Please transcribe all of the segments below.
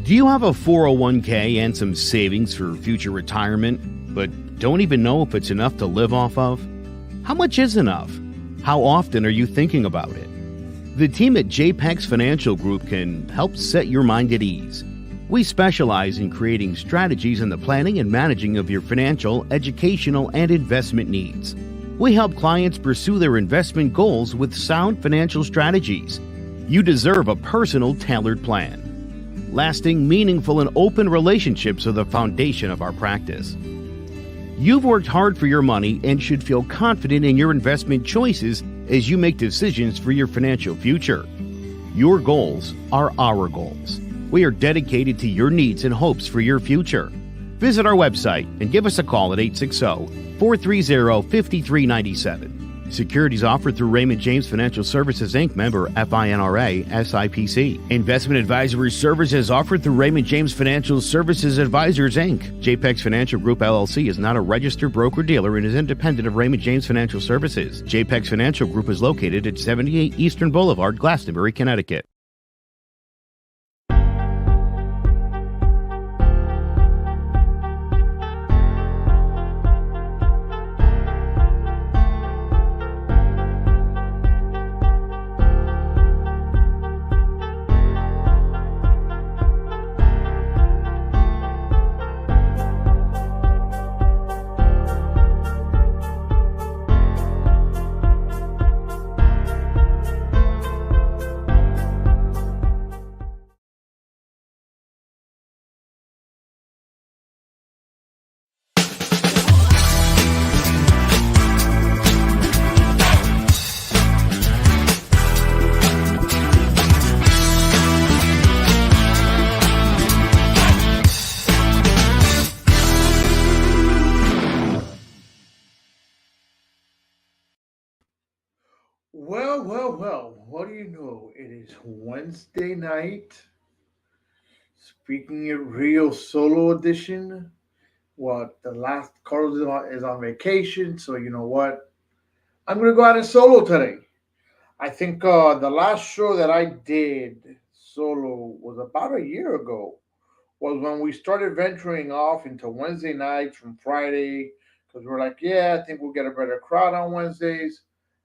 Do you have a 401k and some savings for future retirement, but don't even know if it's enough to live off of? How much is enough? How often are you thinking about it? The team at JPEX Financial Group can help set your mind at ease. We specialize in creating strategies in the planning and managing of your financial, educational, and investment needs. We help clients pursue their investment goals with sound financial strategies. You deserve a personal, tailored plan. Lasting, meaningful, and open relationships are the foundation of our practice. You've worked hard for your money and should feel confident in your investment choices as you make decisions for your financial future. Your goals are our goals. We are dedicated to your needs and hopes for your future. Visit our website and give us a call at 860-430-5397. Securities offered through Raymond James Financial Services, Inc., member FINRA, SIPC. Investment advisory services offered through Raymond James Financial Services Advisors, Inc. JPEX Financial Group, LLC is not a registered broker-dealer and is independent of Raymond James Financial Services. JPEX Financial Group is located at 78 Eastern Boulevard, Glastonbury, Connecticut. Well, what do you know? It is Wednesday night. Speaking it real solo edition. What the last Carlos is on vacation, so you know what? I'm gonna go out and solo today. I think the last show that I did solo was about a year ago. Was when we started venturing off into Wednesday nights from Friday because we're like, yeah, I think we'll get a better crowd on Wednesdays.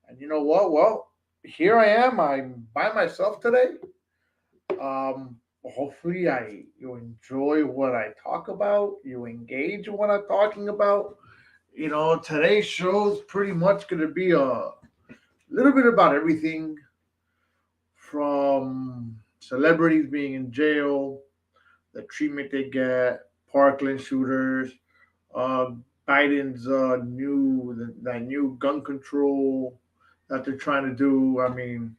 And you know what? Well, here I am. I'm by myself today. Hopefully, I you enjoy what I talk about. You engage in what I'm talking about. Today's show is pretty much going to be a little bit about everything from celebrities being in jail, the treatment they get, Parkland shooters, uh, Biden's that new gun control that they're trying to do. I mean,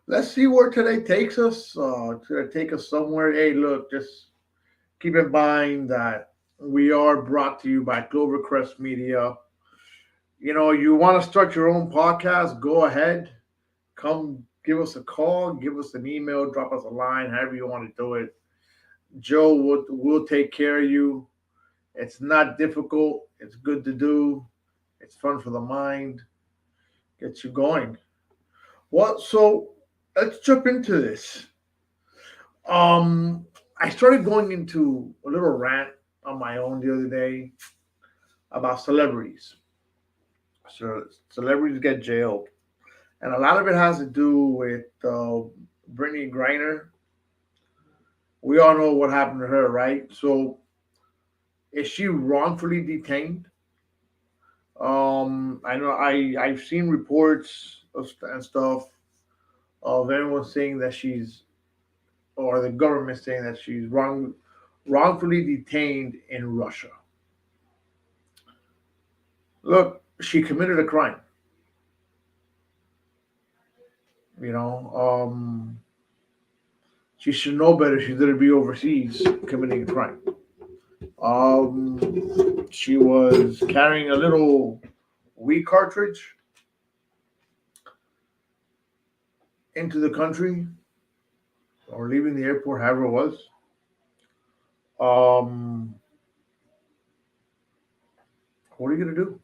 let's see where today takes us. It's gonna take us somewhere. Hey, look, just keep in mind that we are brought to you by Clovercrest Media. You want to start your own podcast? Go ahead. Come give us a call, give us an email, drop us a line, however you want to do it. Joe will take care of you. It's not difficult. It's good to do. It's fun for the mind. Gets you going. Well, so let's jump into this. I started going into a little rant on my own the other day about celebrities. So celebrities get jailed, and a lot of it has to do with Brittany Griner. We all know what happened to her, right? So is she wrongfully detained? I know I've seen reports and stuff of everyone saying that she's, or the government saying that she's wrongfully detained in Russia. Look, she committed a crime. You know, she should know better. She's going to be overseas committing a crime. She was carrying a little weed cartridge into the country or leaving the airport, however it was. Um, what are you going to do?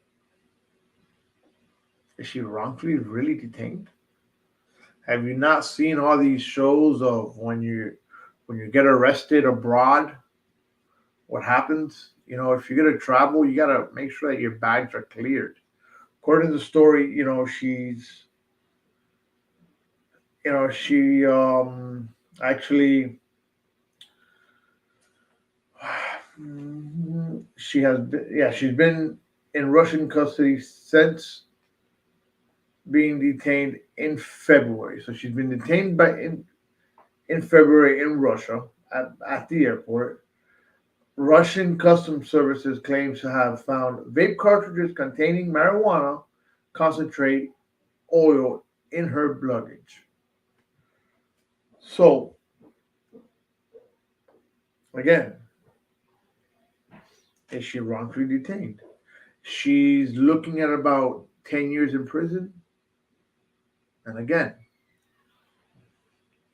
Is she wrongfully really detained? Have you not seen all these shows of when when you get arrested abroad, what happens? If you're gonna travel, you gotta make sure that your bags are cleared. According to the story, she actually she's been in Russian custody since being detained in February. So she's been detained in February in Russia at the airport. Russian Customs Services claims to have found vape cartridges containing marijuana concentrate oil in her luggage. So, again, is she wrongfully detained? She's looking at about 10 years in prison. And again,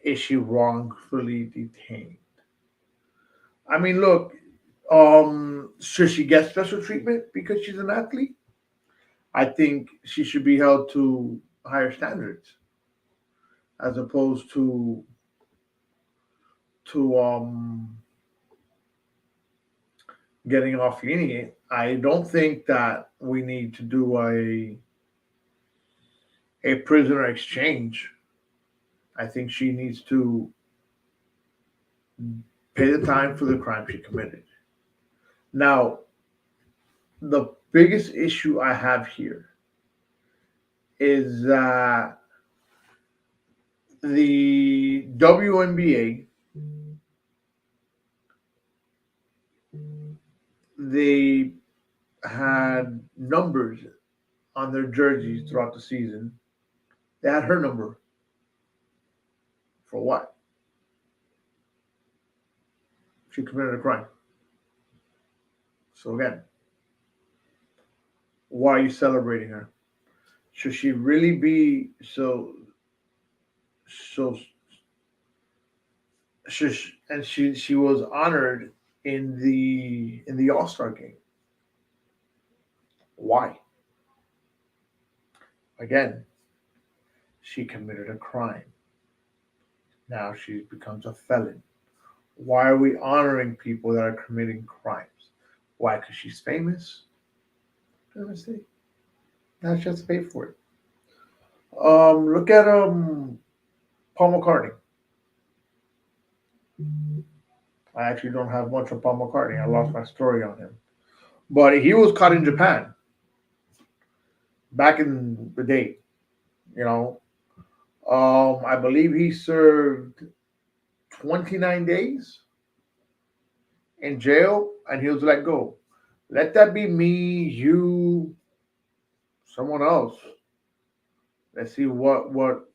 is she wrongfully detained? I mean, look, should she get special treatment because she's an athlete? I think she should be held to higher standards as opposed to getting off lenient. I don't think that we need to do a prisoner exchange. I think she needs to pay the time for the crime she committed. Now, the biggest issue I have here is that the WNBA, they had numbers on their jerseys throughout the season. They had her number for what? She committed a crime. So again, why are you celebrating her? Should she really be so and she was honored in the All-Star game. Why? Again, she committed a crime. Now she becomes a felon. Why are we honoring people that are committing crimes? Why? Because she's famous? Let me see. Now she has to pay for it. Look at Paul McCartney. I actually don't have much on Paul McCartney. I lost my story on him. But he was caught in Japan back in the day. You know, I believe he served 29 days in jail, and he was let go. Let that be me, you, someone else. Let's see what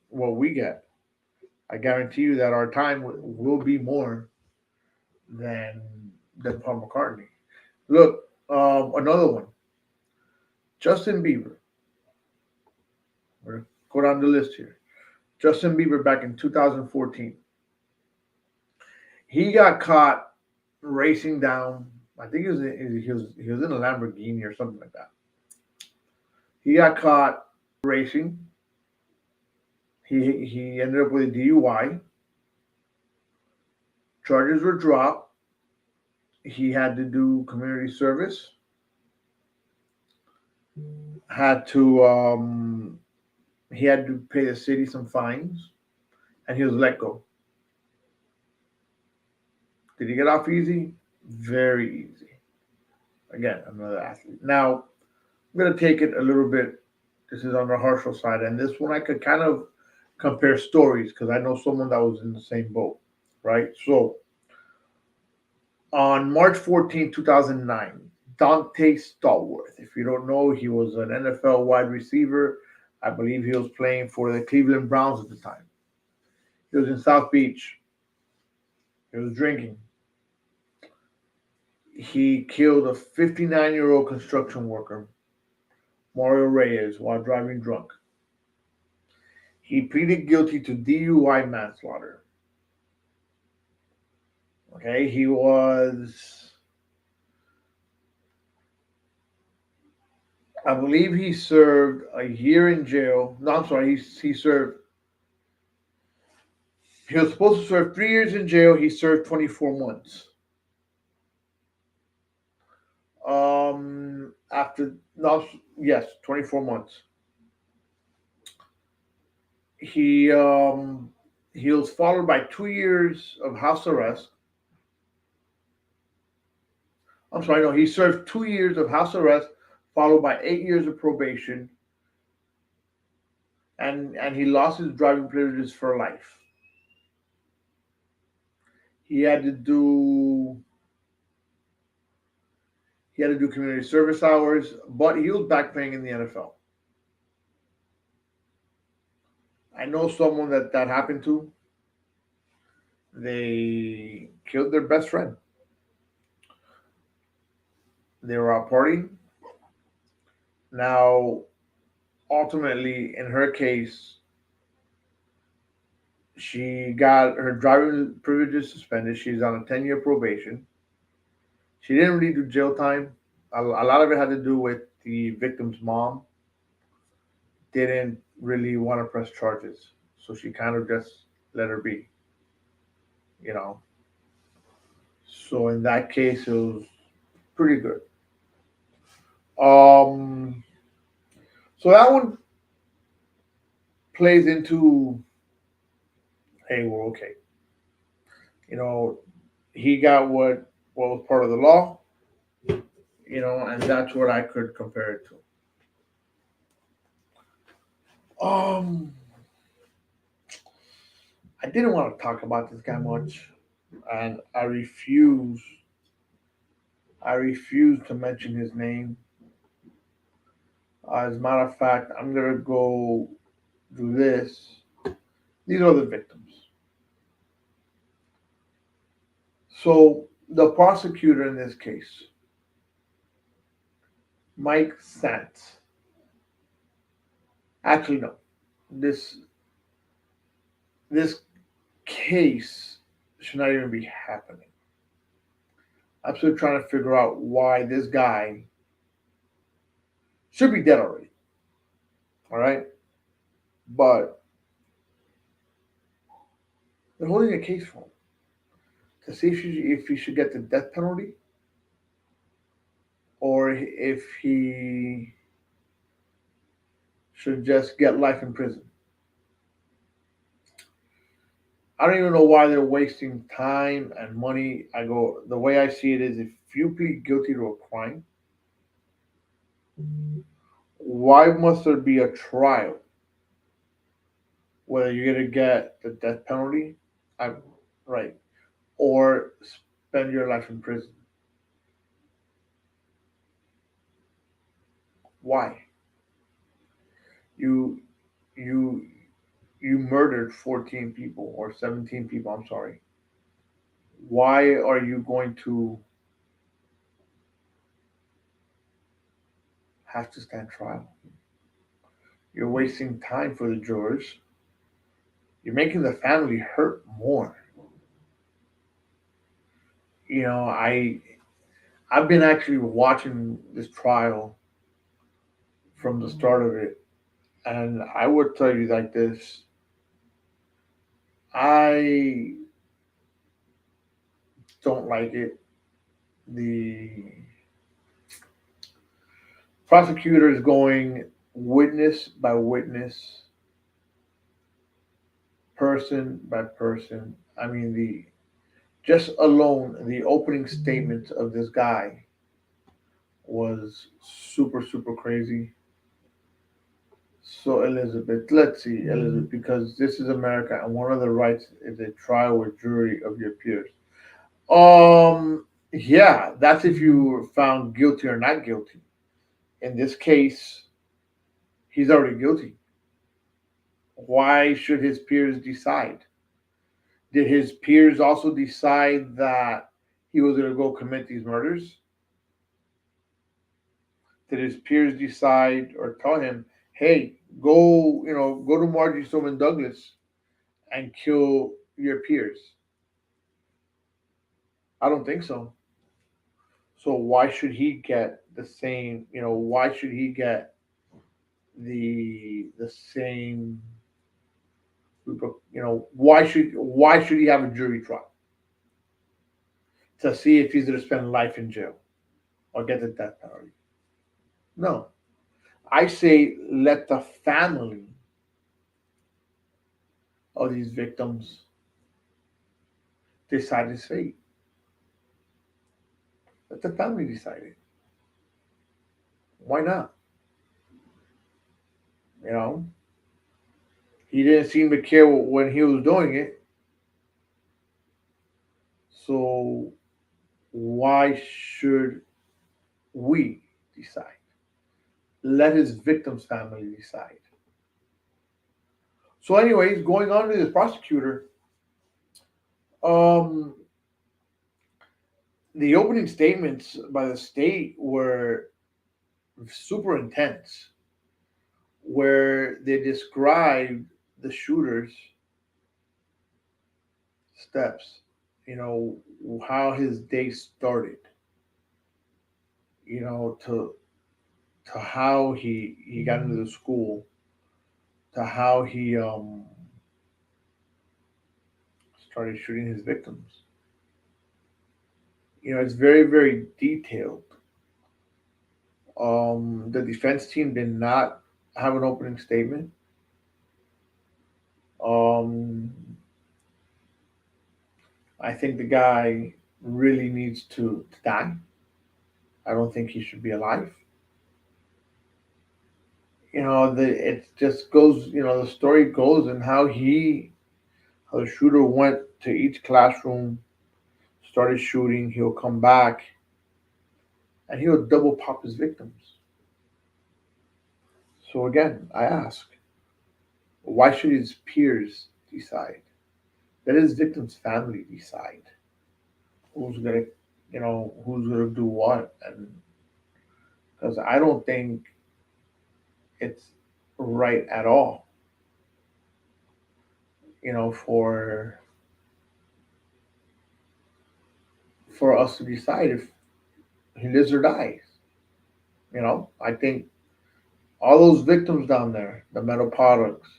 we get. I guarantee you that our time will be more than than Paul McCartney. Look, another one, Justin Bieber. We're gonna go down the list here. Justin Bieber back in 2014, he got caught racing down. I think he was in a Lamborghini or something like that. He got caught racing. He ended up with a DUI. Charges were dropped. He had to do community service. Had to he had to pay the city some fines, and he was let go. Did he get off easy? Very easy. Again, another athlete. Now I'm gonna take it a little bit. This is on the harsher side, and this one I could kind of compare stories because I know someone that was in the same boat, right? So on March 14, 2009, Dante Startworth. If you don't know, he was an NFL wide receiver. I believe he was playing for the Cleveland Browns at the time. He was in South Beach. He was drinking. He killed a 59-year-old construction worker, Mario Reyes, while driving drunk. He pleaded guilty to DUI manslaughter. Okay, I believe he served a year in jail. No, I'm sorry, he served He was supposed to serve 3 years in jail. He served 24 months. After no, yes, 24 months. He he was followed by 2 years of house arrest. I'm sorry, no, he served 2 years of house arrest, followed by 8 years of probation, and he lost his driving privileges for life. He had to do he had to do community service hours, but he was back playing in the NFL. I know someone that happened to. They killed their best friend. They were out partying. Now, ultimately, in her case, she got her driving privileges suspended. She's on a 10-year probation. She didn't really do jail time. A lot of it had to do with the victim's mom didn't really want to press charges, so she kind of just let her be, you know. So in that case, it was pretty good. Um, so that one plays into, hey, we're okay. You know, he got what was part of the law, and that's what I could compare it to. I didn't want to talk about this guy much, and I refuse to mention his name. As a matter of fact, I'm gonna go do this. These are the victims. So the prosecutor in this case, Mike Sant. Actually, no. This this case should not even be happening. I'm still trying to figure out why this guy should be dead already. All right, but they're holding a case for him to see if he should get the death penalty or if he should just get life in prison. I don't even know why they're wasting time and money. The way I see it is if you plead guilty to a crime, why must there be a trial? Whether you're going to get the death penalty, I, right, or spend your life in prison. Why? You you you murdered 14 people or 17 people, I'm sorry. Why are you going to have to stand trial? You're wasting time for the jurors. You're making the family hurt more. I've been actually watching this trial from the start of it, and I would tell you like this: I don't like it. The prosecutor is going witness by witness, person by person. I mean, the just alone the opening statement of this guy was super super crazy. So Elizabeth, let's see, Elizabeth, because this is America, and one of the rights is a trial with jury of your peers. Yeah, that's if you were found guilty or not guilty. In this case, he's already guilty. Why should his peers decide? Did his peers also decide that he was going to go commit these murders? Did his peers decide or tell him, "Hey, go to Margie Stoneman Douglas and kill your peers"? I don't think so. So why should he get the same? Why should he get the same Why should he have a jury trial to see if he's going to spend life in jail or get the death penalty? No, I say let the family of these victims decide his fate. Let the family decide it. Why not? You know, he didn't seem to care when he was doing it, so why should we decide? Let his victim's family decide. So, anyways, going on to this prosecutor, um, the opening statements by the state were super intense, where they described the shooter's steps, you know, how his day started, to how he got into the school, to how he started shooting his victims. It's very, very detailed. The defense team did not have an opening statement. Um, I think the guy really needs to die. I don't think he should be alive. It just goes. The story goes and how the shooter went to each classroom, started shooting. He'll come back and he'll double pop his victims. So again, I ask, why should his peers decide? Let his victim's family decide who's gonna, who's gonna do what, and because I don't think it's right at all, for us to decide if he lives or dies. I think all those victims down there, the metal products,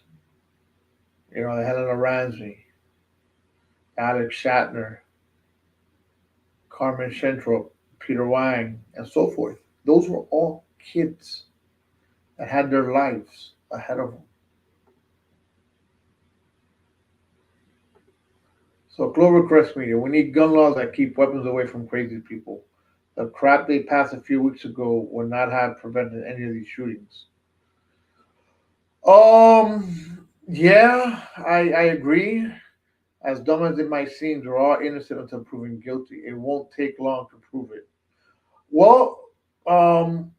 the Helena Ramsey, Alex Shatner, Carmen Shentrop, Peter Wang, and so forth. Those were all kids that had their lives ahead of them. So, Clovercrest Media, we need gun laws that keep weapons away from crazy people. The crap they passed a few weeks ago would not have prevented any of these shootings. Yeah, I agree. As dumb as it might seem, they're all innocent until proven guilty. It won't take long to prove it. Well, um,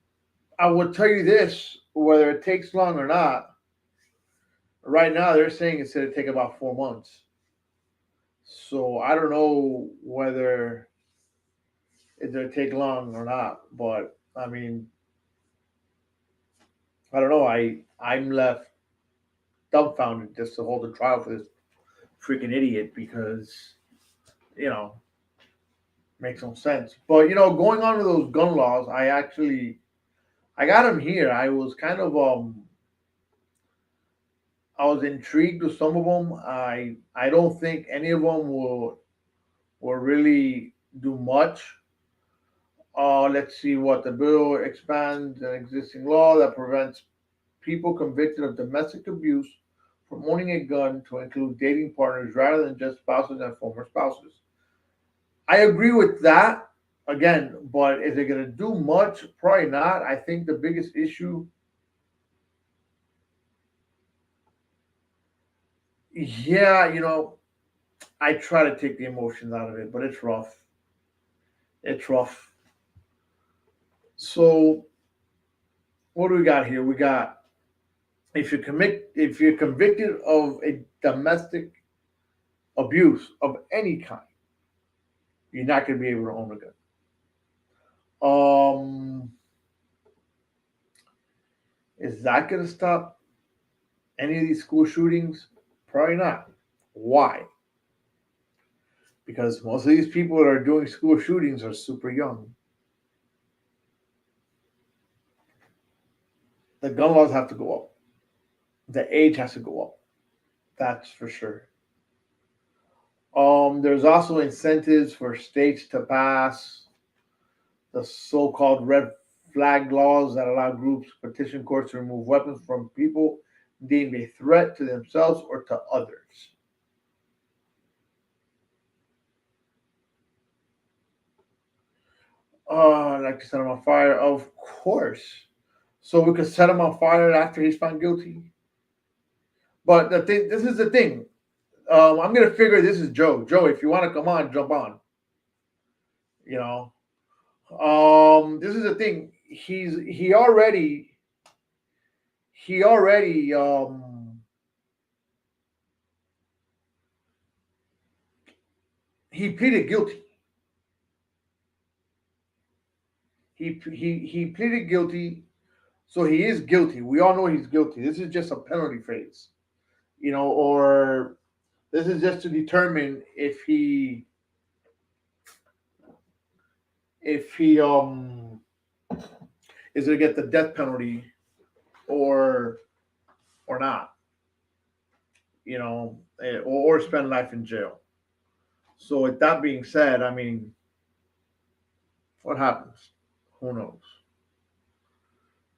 I would tell you this, whether it takes long or not, right now they're saying it's going to take about 4 months. So I don't know whether it's going to take long or not, but I mean, I don't know. I'm left dumbfounded just to hold a trial for this freaking idiot because you know makes no sense. But going on to those gun laws, I got them here. I was intrigued with some of them. I don't think any of them will really do much. Let's see what the bill expands an existing law that prevents people convicted of domestic abuse from owning a gun to include dating partners rather than just spouses and former spouses. I agree with that again, but is it going to do much? Probably not. I think the biggest issue, yeah, I try to take the emotions out of it, but it's rough. It's rough. So what do we got here? We got if you're convicted of a domestic abuse of any kind, you're not going to be able to own a gun. Um, is that going to stop any of these school shootings? Probably not. Why? Because most of these people that are doing school shootings are super young. The gun laws have to go up. The age has to go up. That's for sure. There's also incentives for states to pass the so-called red flag laws that allow groups to petition courts to remove weapons from people deemed a threat to themselves or to others. Like to set him on fire, of course. So we could set him on fire after he's found guilty. But this is the thing. I'm gonna figure this is Joe. Joe, if you want to come on, jump on. You know. This is the thing. He already he pleaded guilty. He pleaded guilty, so he is guilty. We all know he's guilty. This is just a penalty phase, or this is just to determine if he is gonna get the death penalty or not, or spend life in jail. So with that being said, I mean, what happens? Who knows?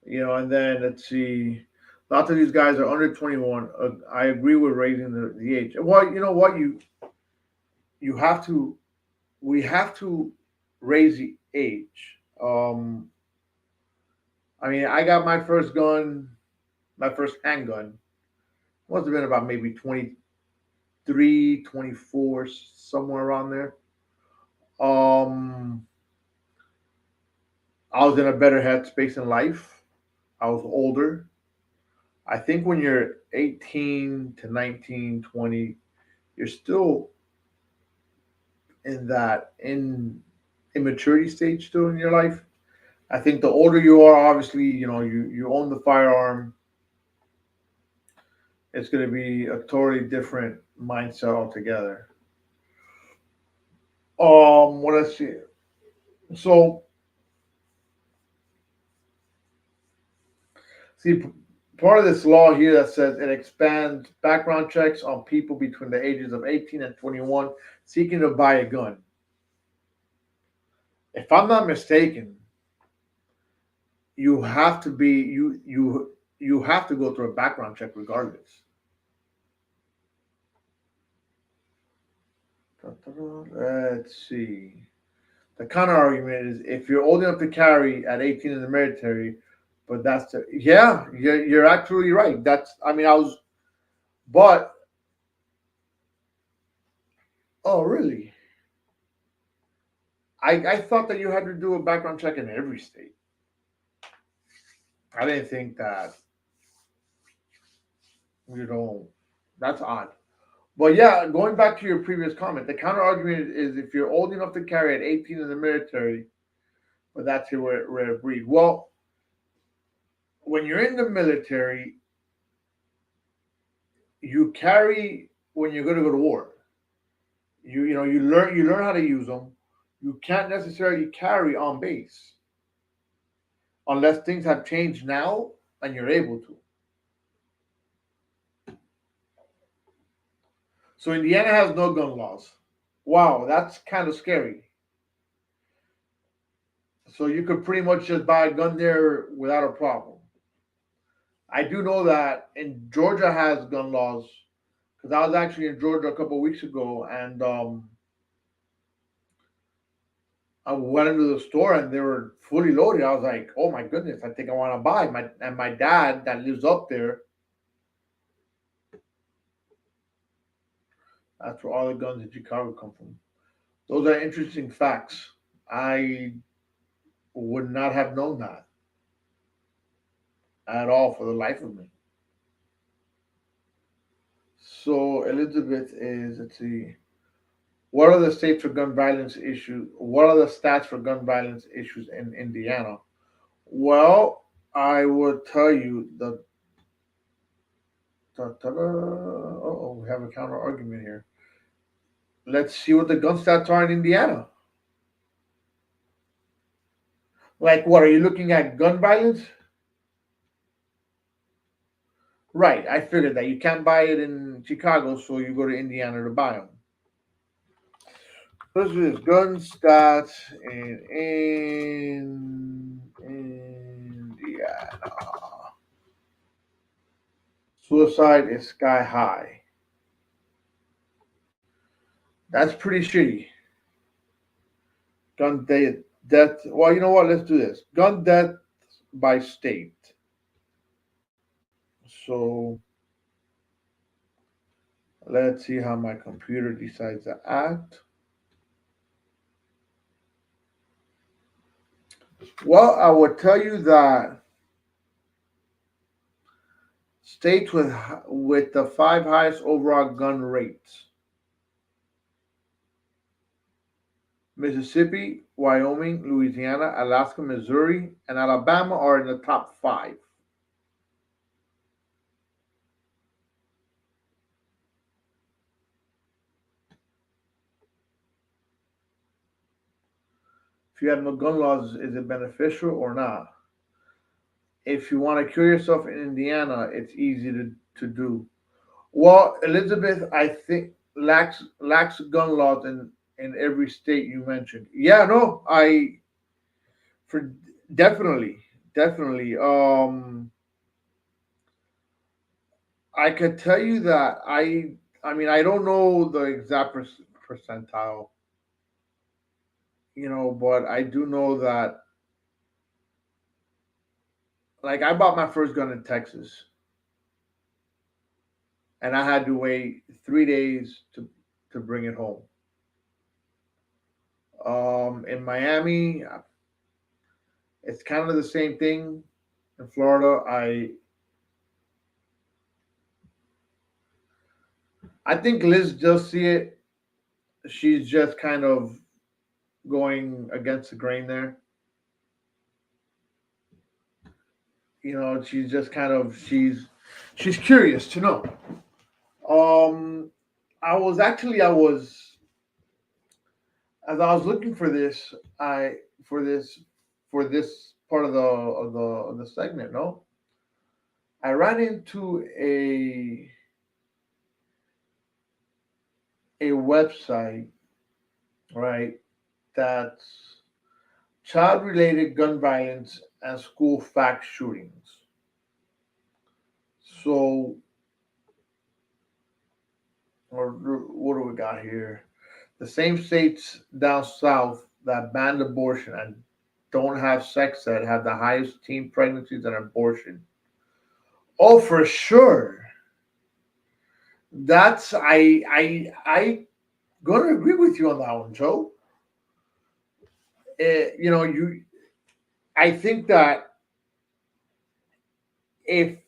And then let's see. Lots of these guys are under 21. I agree with raising the age. Well, you know what? You have to. We have to raise the age. I mean, I got my first gun, my first handgun. Must have been about maybe 23, 24, somewhere around there. Um, I was in a better headspace in life. I was older. I think when you're 18 to 19, 20, you're still in that immaturity stage still in your life. I think the older you are, obviously, you own the firearm. It's going to be a totally different mindset altogether. What I see. So, see, part of this law here that says it expands background checks on people between the ages of 18 and 21 seeking to buy a gun. If I'm not mistaken, you have to be you have to go through a background check regardless. Let's see. The counter argument is if you're old enough to carry at 18 in the military, but yeah, you're absolutely right. I mean, but oh, really? I thought that you had to do a background check in every state. I didn't think that, you know, that's odd. But yeah, going back to your previous comment, the counter argument is if you're old enough to carry at 18 in the military, but that's your rare breed. Well, when you're in the military, you carry when you're going to go to war. You learn how to use them. You can't necessarily carry on base unless things have changed now and you're able to. So Indiana has no gun laws. Wow, that's kind of scary. So you could pretty much just buy a gun there without a problem. I do know that in Georgia has gun laws because I was actually in Georgia a couple of weeks ago, and I went into the store and they were fully loaded. I was like, "Oh my goodness, I think I want to buy." My dad that lives up there, that's where all the guns in Chicago come from. Those are interesting facts. I would not have known that at all for the life of me. So Elizabeth is, let's see, what are the states for gun violence issues? What are the stats for gun violence issues in Indiana? Well, I would tell you the. Oh, we have a counter argument here. Let's see what the gun stats are in Indiana. Like, what are you looking at? Gun violence? Right. I figured that you can't buy it in Chicago, so you go to Indiana to buy them. Let's do this. Gun stats in Indiana. Suicide is sky high. That's pretty shitty. Death. Well, you know what? Let's do this. Gun death by state. So let's see how my computer decides to act. Well, I would tell you that states with the five highest overall gun rates: Mississippi, Wyoming, Louisiana, Alaska, Missouri, and Alabama are in the top five. If you have no gun laws, is it beneficial or not? If you want to kill yourself in Indiana, it's easy to do. Well, Elizabeth, I think lacks gun laws in every state you mentioned. Yeah, no, I for definitely, definitely. I could tell you that I mean, I don't know the exact percentile, but I do know that, like, I bought my first gun in Texas, and I had to wait 3 days to bring it home. In Miami, it's kind of the same thing. In Florida, I think Liz does see it. She's just kind of going against the grain there. She's just kind of she's curious to know. Um, I was as I was looking for this, I for this part of the segment. No, I ran into a website, right? That's child related gun violence and school fact shootings. So, or what do we got here? The same states down south that banned abortion and don't have sex ed have the highest teen pregnancies and abortion. Oh, for sure. That's I gonna agree with you on that one, Joe. You. I think that if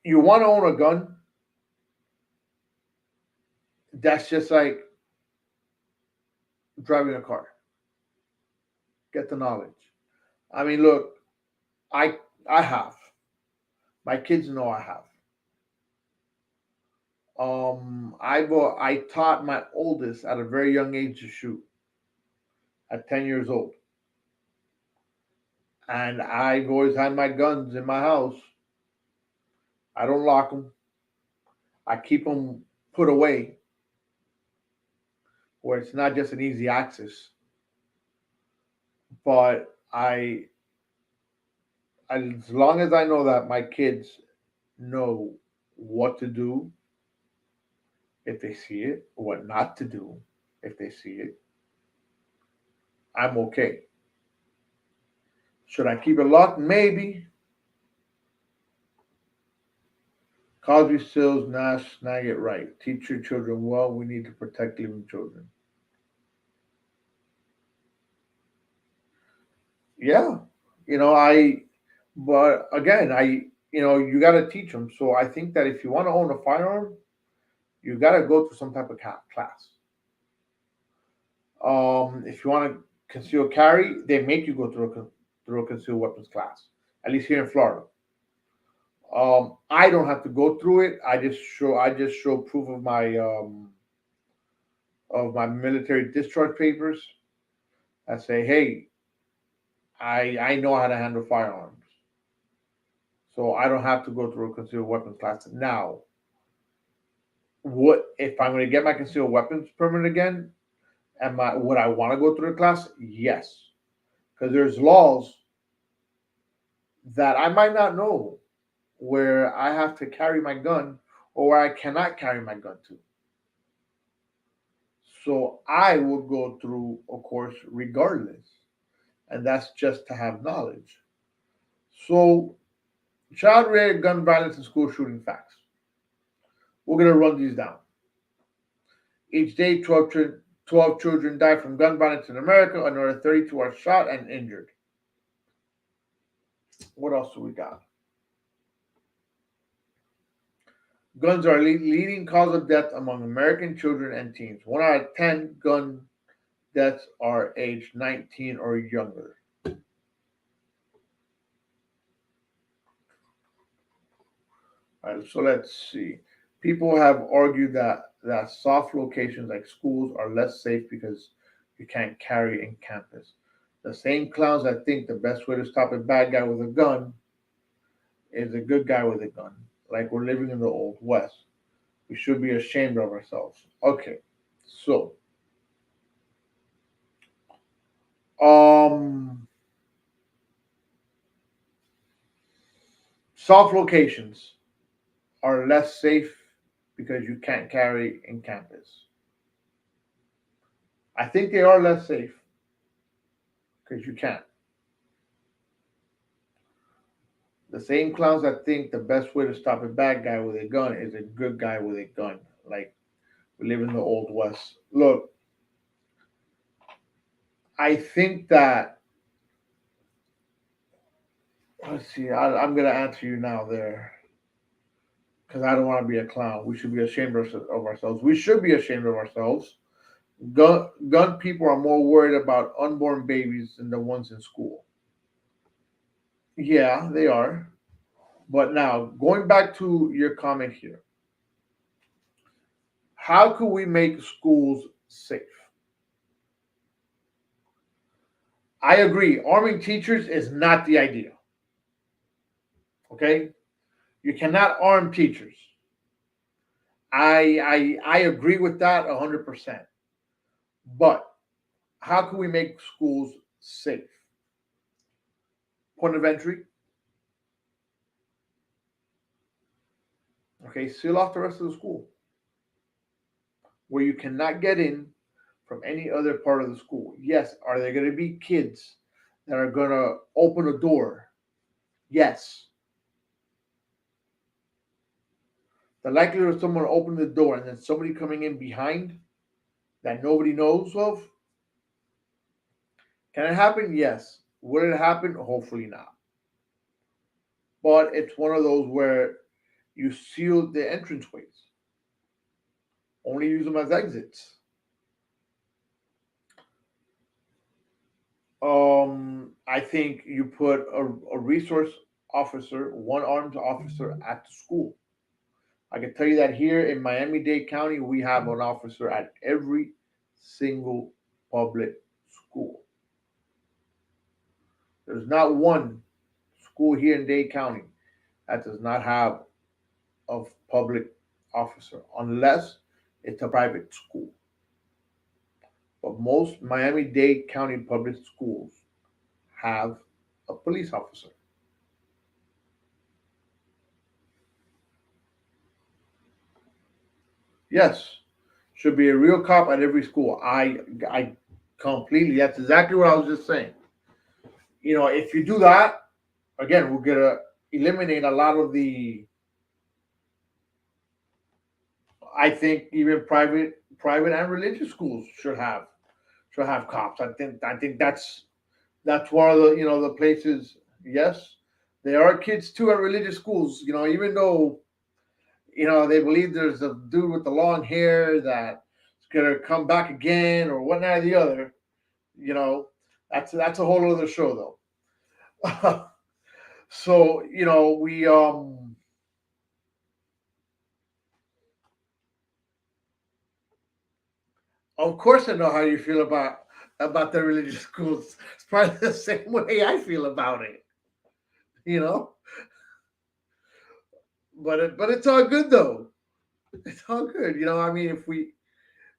you want to own a gun, that's just like driving a car. Get the knowledge. I mean, look, I I have. My kids know I have. I taught my oldest at a very young age to shoot at 10 years old, and I've always had my guns in my house. I don't lock them. I keep them put away where it's not just an easy access. But as long as I know that my kids know what to do if they see it, what not to do if they see it, I'm okay. Should I keep it locked? Maybe. Cosby, Stills, Nash, snag it right. Teach your children well. We need to protect living children. Yeah, I. But again, you got to teach them. So I think that if you want to own a firearm, you got to go through some type of class. If you want to conceal carry, they make you go through a concealed weapons class. At least here in Florida. I don't have to go through it. I just show proof of my military discharge papers. I say, hey, I know how to handle firearms. So I don't have to go through a concealed weapons class. Now, what if I'm going to get my concealed weapons permit again? Would I want to go through the class? Yes, because there's laws that I might not know where I have to carry my gun or where I cannot carry my gun to. So I will go through a course regardless, and that's just to have knowledge. So, child related gun violence and school shooting facts. We're going to run these down. Each day, 12 children die from gun violence in America. Another 32 are shot and injured. What else do we got? Guns are leading cause of death among American children and teens. 1 out of 10 gun deaths are aged 19 or younger. All right, so let's see. People have argued that soft locations like schools are less safe because you can't carry in campus. The same clowns that think the best way to stop a bad guy with a gun is a good guy with a gun. Like we're living in the old west. We should be ashamed of ourselves. Okay, so um, soft locations are less safe because you can't carry in campus. I think they are less safe because you can't. The same clowns that think the best way to stop a bad guy with a gun is a good guy with a gun. Like we live in the old west. Look, I think that let's see. I'm gonna answer you now there because I don't want to be a clown. We should be ashamed of ourselves. We should be ashamed of ourselves. Gun people are more worried about unborn babies than the ones in school. Yeah, they are. But now, going back to your comment here, how could we make schools safe? I agree. Arming teachers is not the idea. Okay? You cannot arm teachers. I agree with that 100%. But how can we make schools safe? Point of entry. Okay, seal off the rest of the school where you cannot get in from any other part of the school. Yes, are there going to be kids that are going to open a door? Yes. The likelihood of someone opening the door and then somebody coming in behind that nobody knows of, can it happen? Yes. Will it happen? Hopefully not. But it's one of those where you seal the entranceways. Only use them as exits. I think you put a resource officer, one armed officer at the school. I can tell you that here in Miami-Dade County, we have an officer at every single public school. There's not one school here in Dade County that does not have a public officer, unless it's a private school. But most Miami-Dade County public schools have a police officer. Yes, should be a real cop at every school. I completely. That's exactly what I was just saying. If you do that, again, we're gonna eliminate a lot of the. I think even private and religious schools should have cops. I think that's one of the places. Yes, there are kids too at religious schools. Even though they believe there's a dude with the long hair that's gonna come back again or whatnot or the other. You know, that's a whole other show though. So we of course I know how you feel about the religious schools. It's probably the same way I feel about it. You know, but it's all good though. It's all good. I mean, if we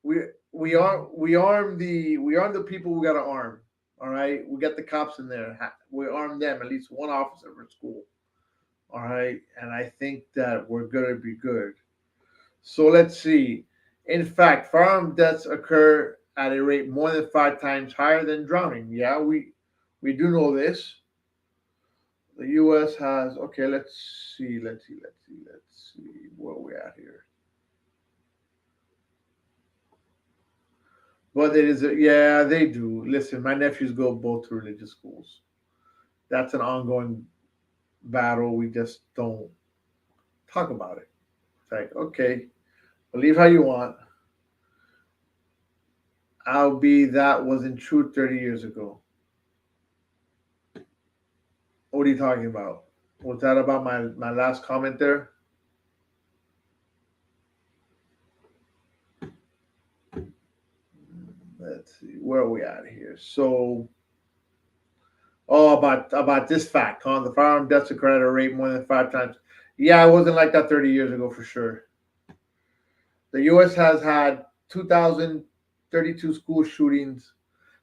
we arm the people we got to arm. All right, we got the cops in there. We arm them, at least one officer per school. All right, and I think that we're gonna be good. So let's see. In fact, firearm deaths occur at a rate more than 5 times higher than drowning. Yeah, we do know this. The U.S. has, okay. Let's see where we at here. But it is, yeah, they do. Listen, my nephews go both to religious schools. That's an ongoing battle. We just don't talk about it. It's like, okay, believe how you want. I'll be that wasn't true 30 years ago. What are you talking about? Was that about my last comment there? Let's see, where are we at here? So, oh, about this fact, huh? The firearm deaths occur at a rate more than 5 times. Yeah, it wasn't like that 30 years ago for sure. The U.S. has had 2,032 school shootings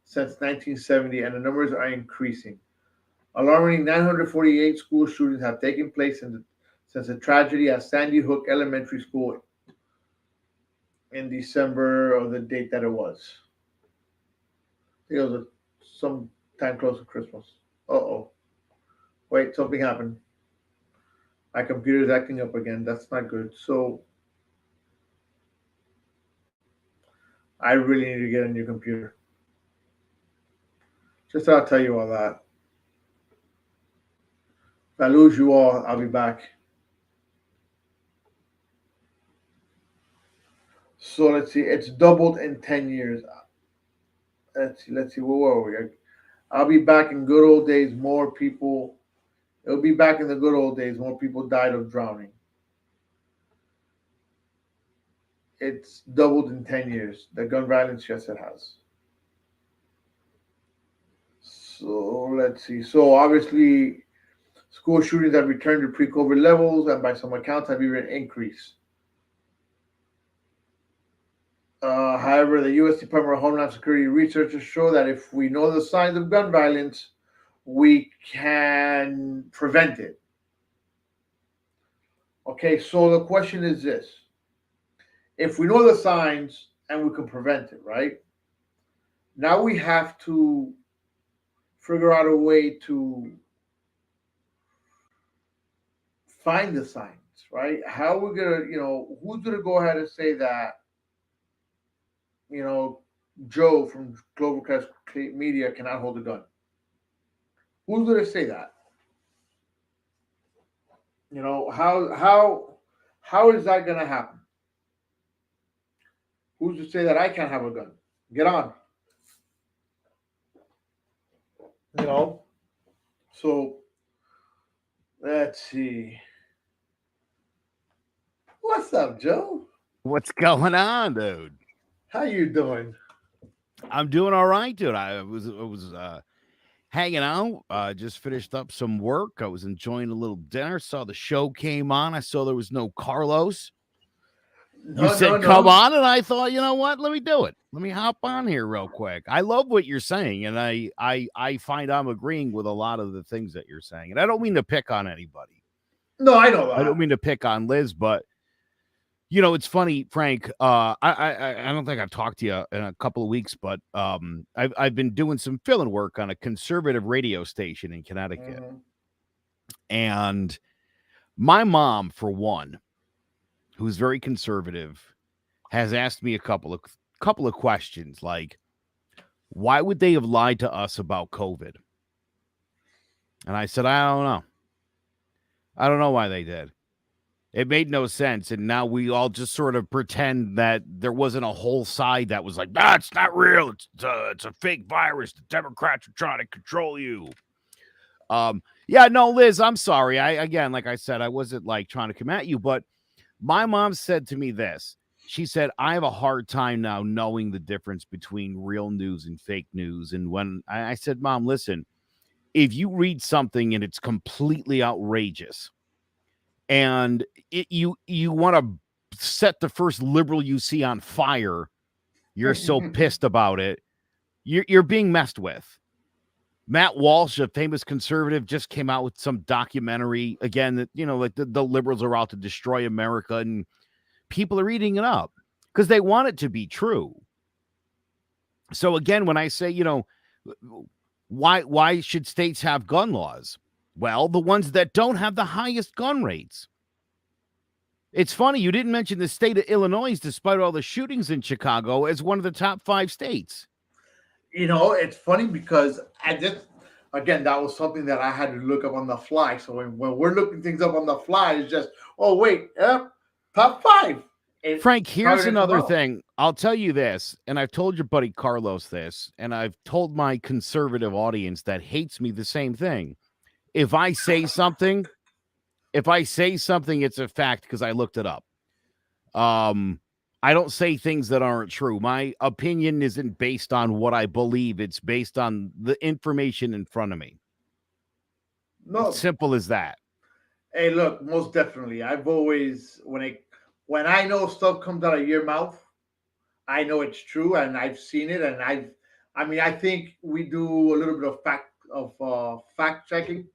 since 1970, and the numbers are increasing. Alarming 948 school shootings have taken place since the tragedy at Sandy Hook Elementary School in December of the date that it was. I think it was some time close to Christmas. Uh-oh. Wait, something happened. My computer's acting up again. That's not good. So I really need to get a new computer. Just thought I'd tell you all that. If I lose you all, I'll be back. So let's see. It's doubled in 10 years. Let's see. Where were we? I'll be back in good old days. More people. It'll be back in the good old days. More people died of drowning. It's doubled in 10 years. The gun violence, yes, it has. So let's see. So obviously, school shootings have returned to pre-COVID levels, and by some accounts, have even increased. However, the U.S. Department of Homeland Security researchers show that if we know the signs of gun violence, we can prevent it. Okay, so the question is this: if we know the signs and we can prevent it, right? Now we have to figure out a way to find the signs, right? How we're gonna, who's gonna go ahead and say that, you know, Joe from Global Crest Media cannot hold a gun? Who's gonna say that? How is that gonna happen? Who's to say that I can't have a gun? Get on, you know. So let's see. What's up, Joe? What's going on, dude? How you doing? I'm doing all right, dude. I was hanging out. Just finished up some work. I was enjoying a little dinner. Saw the show came on. I saw there was no Carlos. You No, no, said come no. on, and I thought, you know what? Let me do it. Let me hop on here real quick. I love what you're saying, and I find I'm agreeing with a lot of the things that you're saying. And I don't mean to pick on anybody. No, I know I don't that. mean to pick on Liz, but it's funny, Frank. I don't think I've talked to you in a couple of weeks, but I've been doing some fill-in work on a conservative radio station in Connecticut, Mm-hmm. and my mom, for one, who's very conservative, has asked me a couple of questions, like why would they have lied to us about COVID? And I said, I don't know. I don't know why they did. It made no sense. And now we all just sort of pretend that there wasn't a whole side that was like, it's not real. It's a fake virus. The Democrats are trying to control you. Yeah, no, Liz, I'm sorry. Again, like I said, I wasn't like trying to come at you, but my mom said to me this. She said, I have a hard time now knowing the difference between real news and fake news. And when I said, Mom, listen, if you read something and it's completely outrageous, and you want to set the first liberal you see on fire. You're so pissed about it. You're being messed with. Matt Walsh, a famous conservative, just came out with some documentary again that, like the liberals are out to destroy America, and people are eating it up because they want it to be true. So again, when I say, why should states have gun laws? Well, the ones that don't have the highest gun rates. It's funny you didn't mention the state of Illinois, despite all the shootings in Chicago, as one of the top 5 states. It's funny because again, that was something that I had to look up on the fly. So when we're looking things up on the fly, it's just, oh wait, top 5. Frank, here's another thing. I'll tell you this, and I've told your buddy Carlos this, and I've told my conservative audience that hates me the same thing. If I say something, it's a fact because I looked it up. I don't say things that aren't true. My opinion isn't based on what I believe. It's based on the information in front of me. No, it's simple as that. Hey, look, most definitely. I've always, when I know stuff comes out of your mouth, I know it's true, and I've seen it, and I think we do a little bit of fact checking.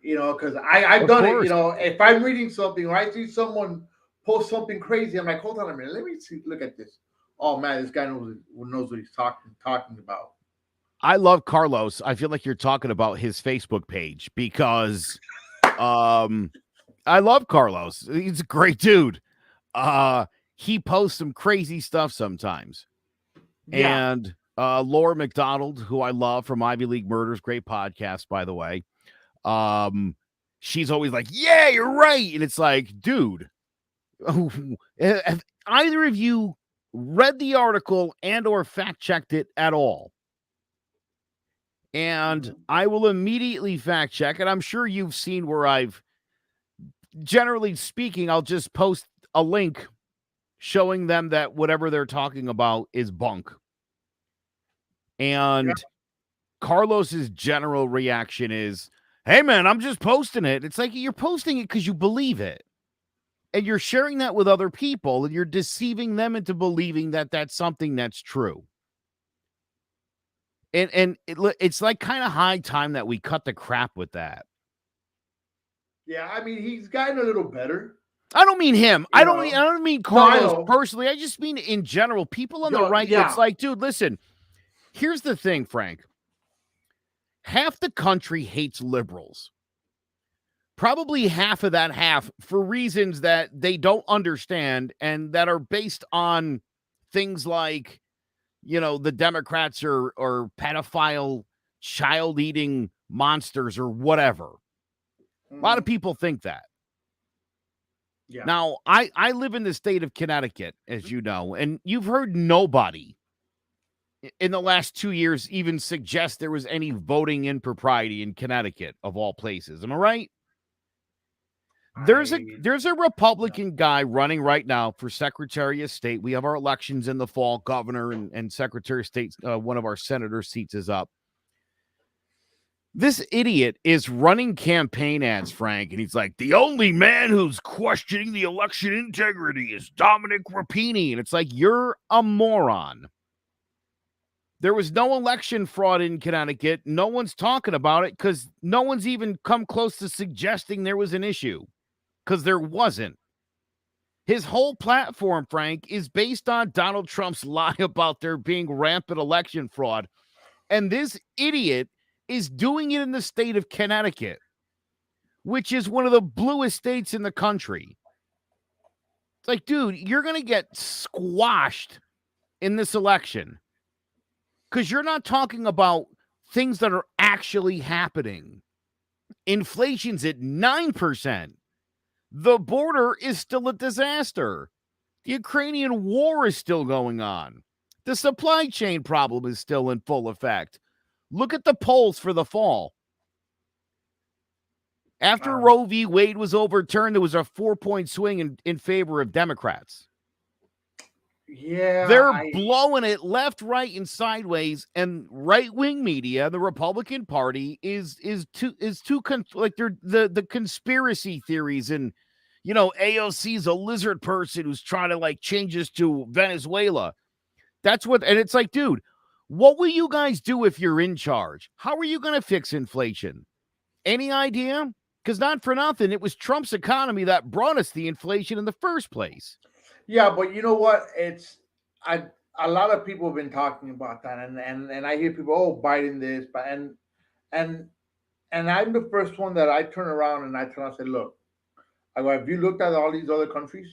Because I've done it. If I'm reading something or I see someone post something crazy, I'm like, hold on a minute, let me look at this. Oh man, this guy knows what he's talking about. I love Carlos. I feel like you're talking about his Facebook page because I love Carlos. He's a great dude. He posts some crazy stuff sometimes. Yeah. And Laura McDonald, who I love from Ivy League Murders, great podcast, by the way. She's always like, yeah, you're right. And it's like, dude, have either of you read the article and or fact checked it at all? And I will immediately fact check, and I'm sure you've seen where I've, generally speaking, I'll just post a link showing them that whatever they're talking about is bunk. And Carlos's general reaction is, hey man, I'm just posting it. It's like you're posting it because you believe it. And you're sharing that with other people, and you're deceiving them into believing that that's something that's true. And it's like kind of high time that we cut the crap with that. Yeah, I mean, he's gotten a little better. I don't mean him. I don't mean Carlos personally. I just mean in general. People on the right, it's like, dude, listen, here's the thing, Frank. Half the country hates liberals. Probably half of that half for reasons that they don't understand and that are based on things like, the Democrats are pedophile, child-eating monsters or whatever. A lot of people think that. Yeah. Now, I live in the state of Connecticut, as you know, and you've heard nobody in the last 2 years even suggest there was any voting impropriety in Connecticut, of all places. Am I right? There's a Republican guy running right now for Secretary of State. We have our elections in the fall. Governor and Secretary of State, one of our senator seats is up. This idiot is running campaign ads, Frank, and he's like, the only man who's questioning the election integrity is Dominic Rapini. And it's like, you're a moron. There was no election fraud in Connecticut. No one's talking about it because no one's even come close to suggesting there was an issue. Because there wasn't. His whole platform, Frank, is based on Donald Trump's lie about there being rampant election fraud. And this idiot is doing it in the state of Connecticut, which is one of the bluest states in the country. It's like, dude, you're going to get squashed in this election because you're not talking about things that are actually happening. Inflation's at 9%. The border is still a disaster. The Ukrainian war is still going on. The supply chain problem is still in full effect. Look at the polls for the fall. After Roe v. Wade was overturned, there was a 4-point swing in favor of Democrats. Yeah, They're I blowing it left, right, and sideways, and right-wing media, the Republican Party, like they're the conspiracy theories, and AOC's a lizard person who's trying to like change us to Venezuela. That's what, and it's like, dude, what will you guys do if you're in charge? How are you going to fix inflation? Any idea? Because not for nothing, it was Trump's economy that brought us the inflation in the first place. yeah, but you know what? I a lot of people have been talking about that, and I hear people, oh, Biden this, but and and I'm the first one that I turn around and I tell them, I say, look, I go, have you looked at all these other countries?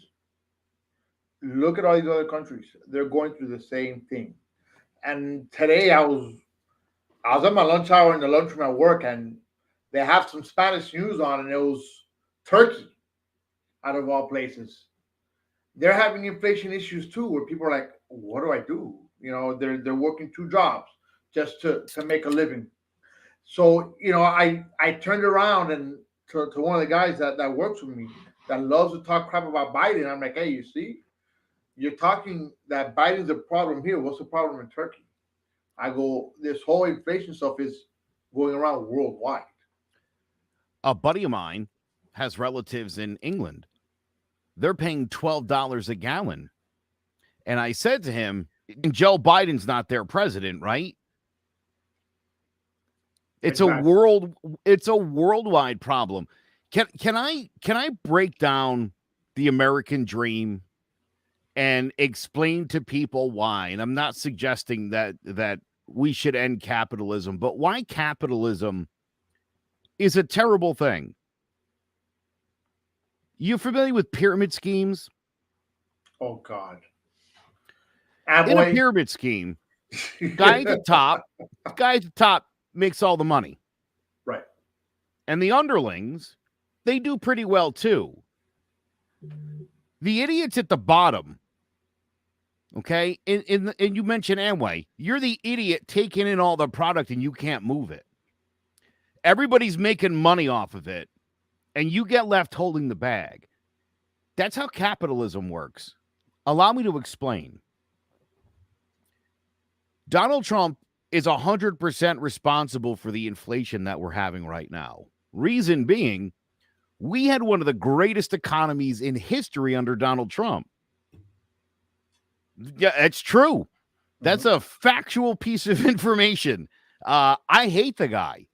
Look at all these other countries. They're going through the same thing. And today I was at my lunch hour in the lunchroom at work, and they have some Spanish news on, and it was Turkey, out of all places. They're having inflation issues too, where people are like, "What do I do?" They're working two jobs just to make a living. So I turned around and to one of the guys that works with me that loves to talk crap about Biden. I'm like, "Hey, you see, you're talking that Biden's a problem here. What's the problem in Turkey?" I go, this whole inflation stuff is going around worldwide. A buddy of mine has relatives in England. They're paying $12 a gallon. And I said to him, Joe Biden's not their president, right? It's Exactly. it's a worldwide problem. Can I break down the American dream and explain to people why? And I'm not suggesting that we should end capitalism, but why capitalism is a terrible thing. You familiar with pyramid schemes? Oh God. In a Amway. pyramid scheme, guy at the top, guy at the top makes all the money. Right. And the underlings, they do pretty well too. The idiots at the bottom, okay? And you mentioned Amway. You're the idiot taking in all the product and you can't move it. Everybody's making money off of it, and you get left holding the bag. That's how capitalism works. Allow me to explain. Donald Trump is 100% responsible for the inflation that we're having right now. Reason being, we had one of the greatest economies in history under Donald Trump. Yeah, it's true. That's Mhm. a factual piece of information. I hate the guy.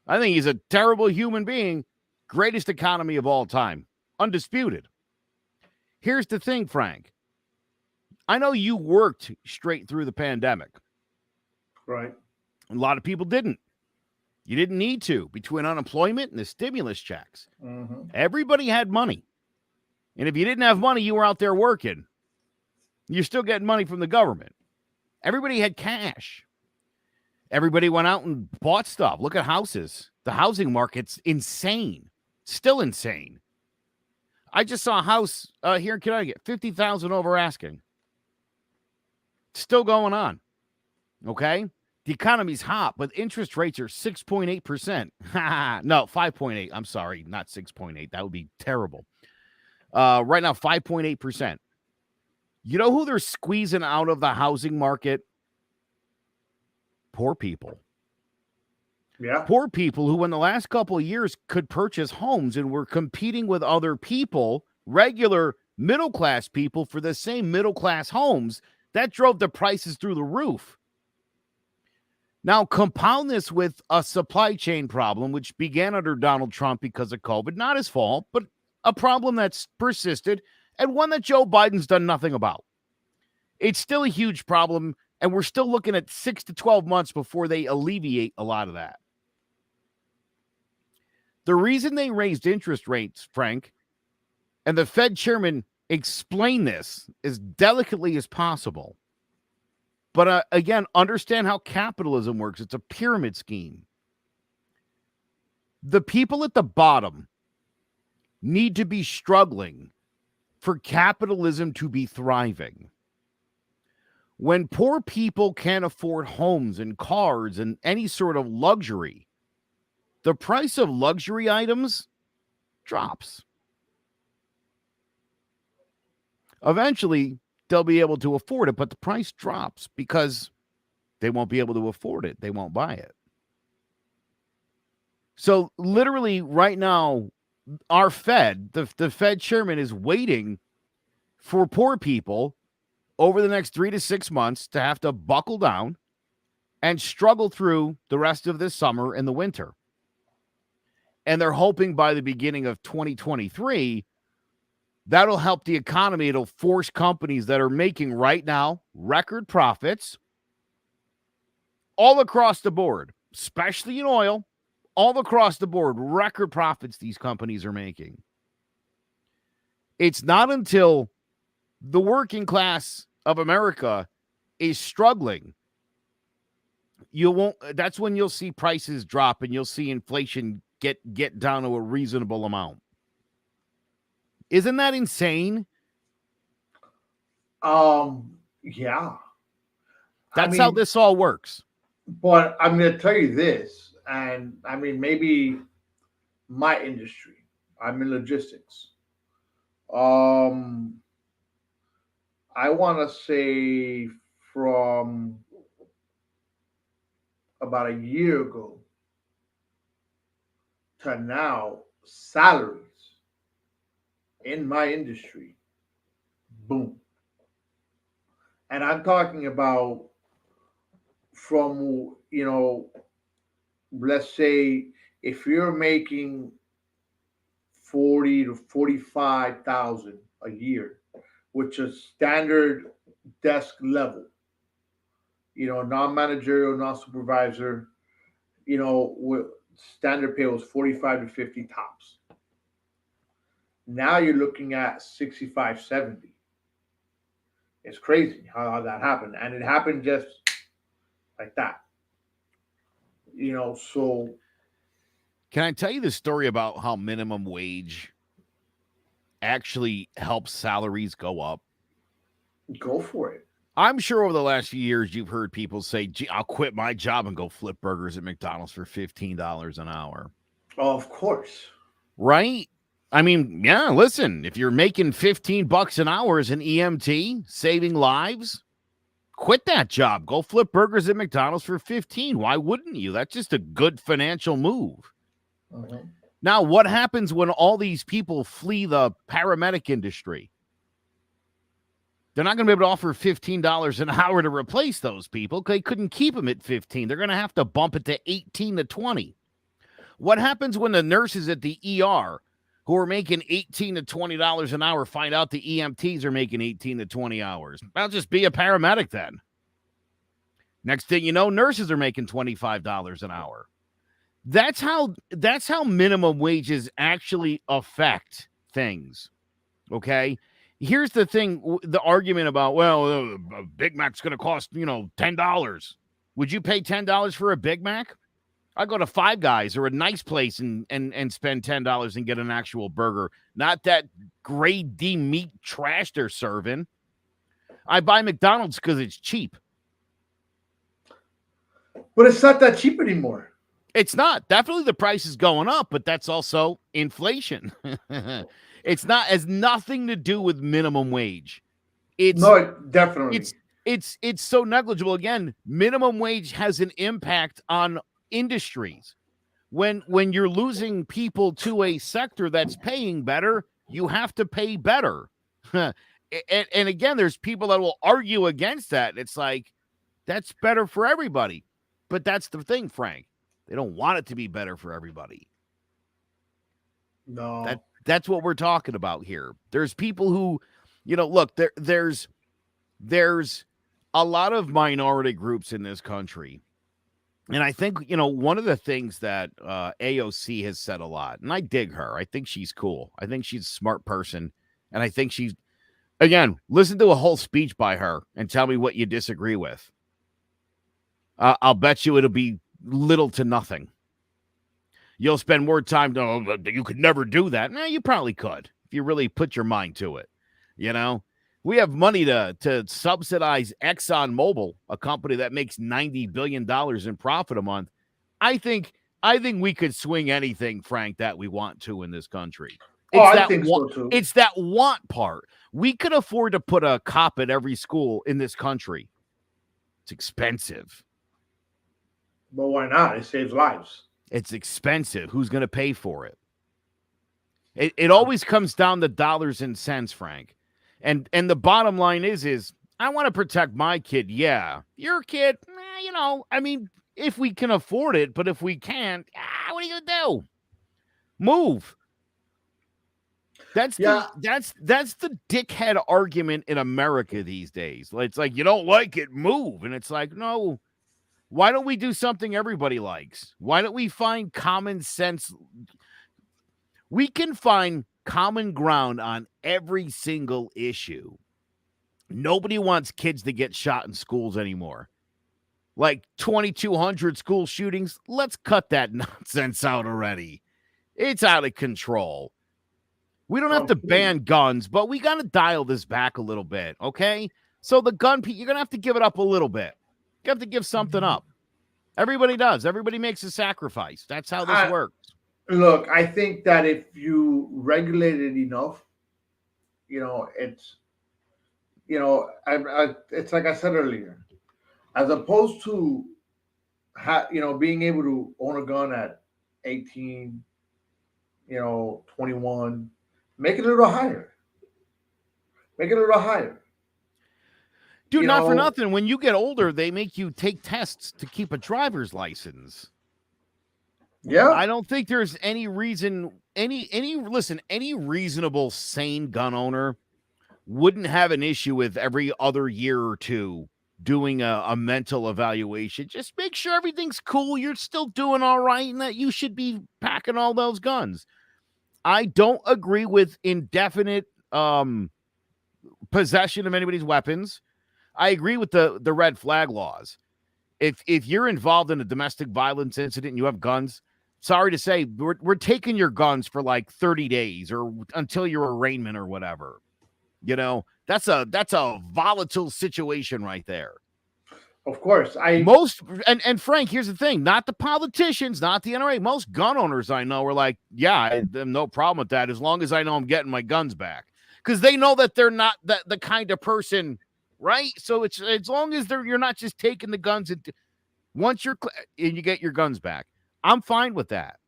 I think he's a terrible human being. Greatest economy of all time. Undisputed. Here's the thing, Frank. I know you worked straight through the pandemic. Right. A lot of people didn't. You didn't need to, between unemployment and the stimulus checks. Hmm. Everybody had money. And if you didn't have money, you were out there working. You're still getting money from the government. Everybody had cash. Everybody went out and bought stuff. Look at houses. The housing market's insane. Still insane. I just saw a house here in Connecticut, 50,000 over asking. Still going on. Okay? The economy's hot, but interest rates are 6.8%. No, 5.8. I'm sorry, not 6.8. That would be terrible. Right now, 5.8%. You know who they're squeezing out of the housing market? Poor people. Yeah. Poor people who in the last couple of years could purchase homes and were competing with other people, regular middle-class people, for the same middle-class homes. That drove the prices through the roof. Now, compound this with a supply chain problem, which began under Donald Trump because of COVID. Not his fault, but a problem that's persisted and one that Joe Biden's done nothing about. It's still a huge problem, and we're still looking at 6 to 12 months before they alleviate a lot of that. The reason they raised interest rates, Frank, and the Fed chairman explained this as delicately as possible. But again, understand how capitalism works. It's a pyramid scheme. The people at the bottom need to be struggling for capitalism to be thriving. When poor people can't afford homes and cars and any sort of luxury, the price of luxury items drops. Eventually, they'll be able to afford it, but the price drops because they won't be able to afford it. They won't buy it. So literally right now, our Fed, the Fed chairman is waiting for poor people over the next 3 to 6 months to have to buckle down and struggle through the rest of this summer and the winter. And they're hoping by the beginning of 2023, that'll help the economy. It'll force companies that are making right now record profits all across the board, especially in oil, all across the board, record profits these companies are making. It's not until the working class of America is struggling, that's when you'll see prices drop and you'll see inflation get down to a reasonable amount. Isn't that insane? Yeah. That's how this all works. But I'm going to tell you this, and I mean, maybe my industry, I'm in logistics. Um, I want to say from about a year ago to now, salaries in my industry, boom. And I'm talking about from, let's say if you're making 40 to 45,000 a year, which is standard desk level, non-managerial, non-supervisor, with standard pay was 45 to 50 tops. Now you're looking at 65, 70. It's crazy how that happened. And it happened just like that. So. Can I tell you the story about how minimum wage actually helps salaries go up? Go for it. I'm sure over the last few years, you've heard people say, gee, I'll quit my job and go flip burgers at McDonald's for $15 an hour. Of course. Right? I mean, yeah, listen, if you're making $15 an hour as an EMT, saving lives, quit that job. Go flip burgers at McDonald's for 15. Why wouldn't you? That's just a good financial move. Mm-hmm. Now, what happens when all these people flee the paramedic industry? They're not going to be able to offer $15 an hour to replace those people because they couldn't keep them at 15. They're going to have to bump it to 18 to 20. What happens when the nurses at the ER who are making $18 to $20 an hour find out the EMTs are making 18 to 20 hours? I'll just be a paramedic then. Next thing you know, nurses are making $25 an hour. That's how minimum wages actually affect things. Okay? Here's the thing, the argument about, well, a Big Mac's going to cost, $10. Would you pay $10 for a Big Mac? I'd go to Five Guys or a nice place and spend $10 and get an actual burger, not that grade D meat trash they're serving. I buy McDonald's because it's cheap. But it's not that cheap anymore. It's not. Definitely the price is going up, but that's also inflation. It's not, has nothing to do with minimum wage. No, definitely. It's so negligible. Again, minimum wage has an impact on industries. When you're losing people to a sector that's paying better, you have to pay better. and again, there's people that will argue against that. It's like, that's better for everybody. But that's the thing, Frank. They don't want it to be better for everybody. No. That's what we're talking about here. There's people who, look, there's a lot of minority groups in this country. And I think, one of the things that AOC has said a lot, and I dig her. I think she's cool. I think she's a smart person. And I think she's, again, listen to a whole speech by her and tell me what you disagree with. I'll bet you it'll be little to nothing. You'll spend more time. No, you could never do that. No, you probably could if you really put your mind to it. We have money to subsidize ExxonMobil, a company that makes $90 billion in profit a month. I think we could swing anything, Frank, that we want to in this country. I think so too. It's that want part. We could afford to put a cop at every school in this country. It's expensive. But why not? It saves lives. It's expensive. Who's going to pay for it? It always comes down to dollars and cents, Frank. And the bottom line is I want to protect my kid. Yeah. Your kid, I mean, if we can afford it, but if we can't, what are you going to do? Move. That's Yeah, the dickhead argument in America these days. It's like, you don't like it, move. And it's like, no. Why don't we do something everybody likes? Why don't we find common sense? We can find common ground on every single issue. Nobody wants kids to get shot in schools anymore. Like 2,200 school shootings. Let's cut that nonsense out already. It's out of control. We don't have to ban guns, but we got to dial this back a little bit, okay? So the gun, you're going to have to give it up a little bit. You have to give something up. Everybody does. Everybody makes a sacrifice. That's how this works. Look, I think that if you regulate it enough, it's, it's like I said earlier, as opposed to, being able to own a gun at 18, 21, make it a little higher. Make it a little higher. Dude, not for nothing. When you get older, they make you take tests to keep a driver's license. Yeah. I don't think there's any reason, any reasonable, sane gun owner wouldn't have an issue with every other year or two doing a mental evaluation. Just make sure everything's cool. You're still doing all right and that you should be packing all those guns. I don't agree with indefinite possession of anybody's weapons. I agree with the red flag laws. If you're involved in a domestic violence incident and you have guns, sorry to say, we're taking your guns for like 30 days or until your arraignment or whatever. That's a volatile situation right there. Of course. And Frank, here's the thing, not the politicians, not the NRA. Most gun owners I know are like, yeah, I have no problem with that as long as I know I'm getting my guns back. Because they know that they're not the kind of person, right? So it's as long as you're not just taking the guns and once and you get your guns back, I'm fine with that.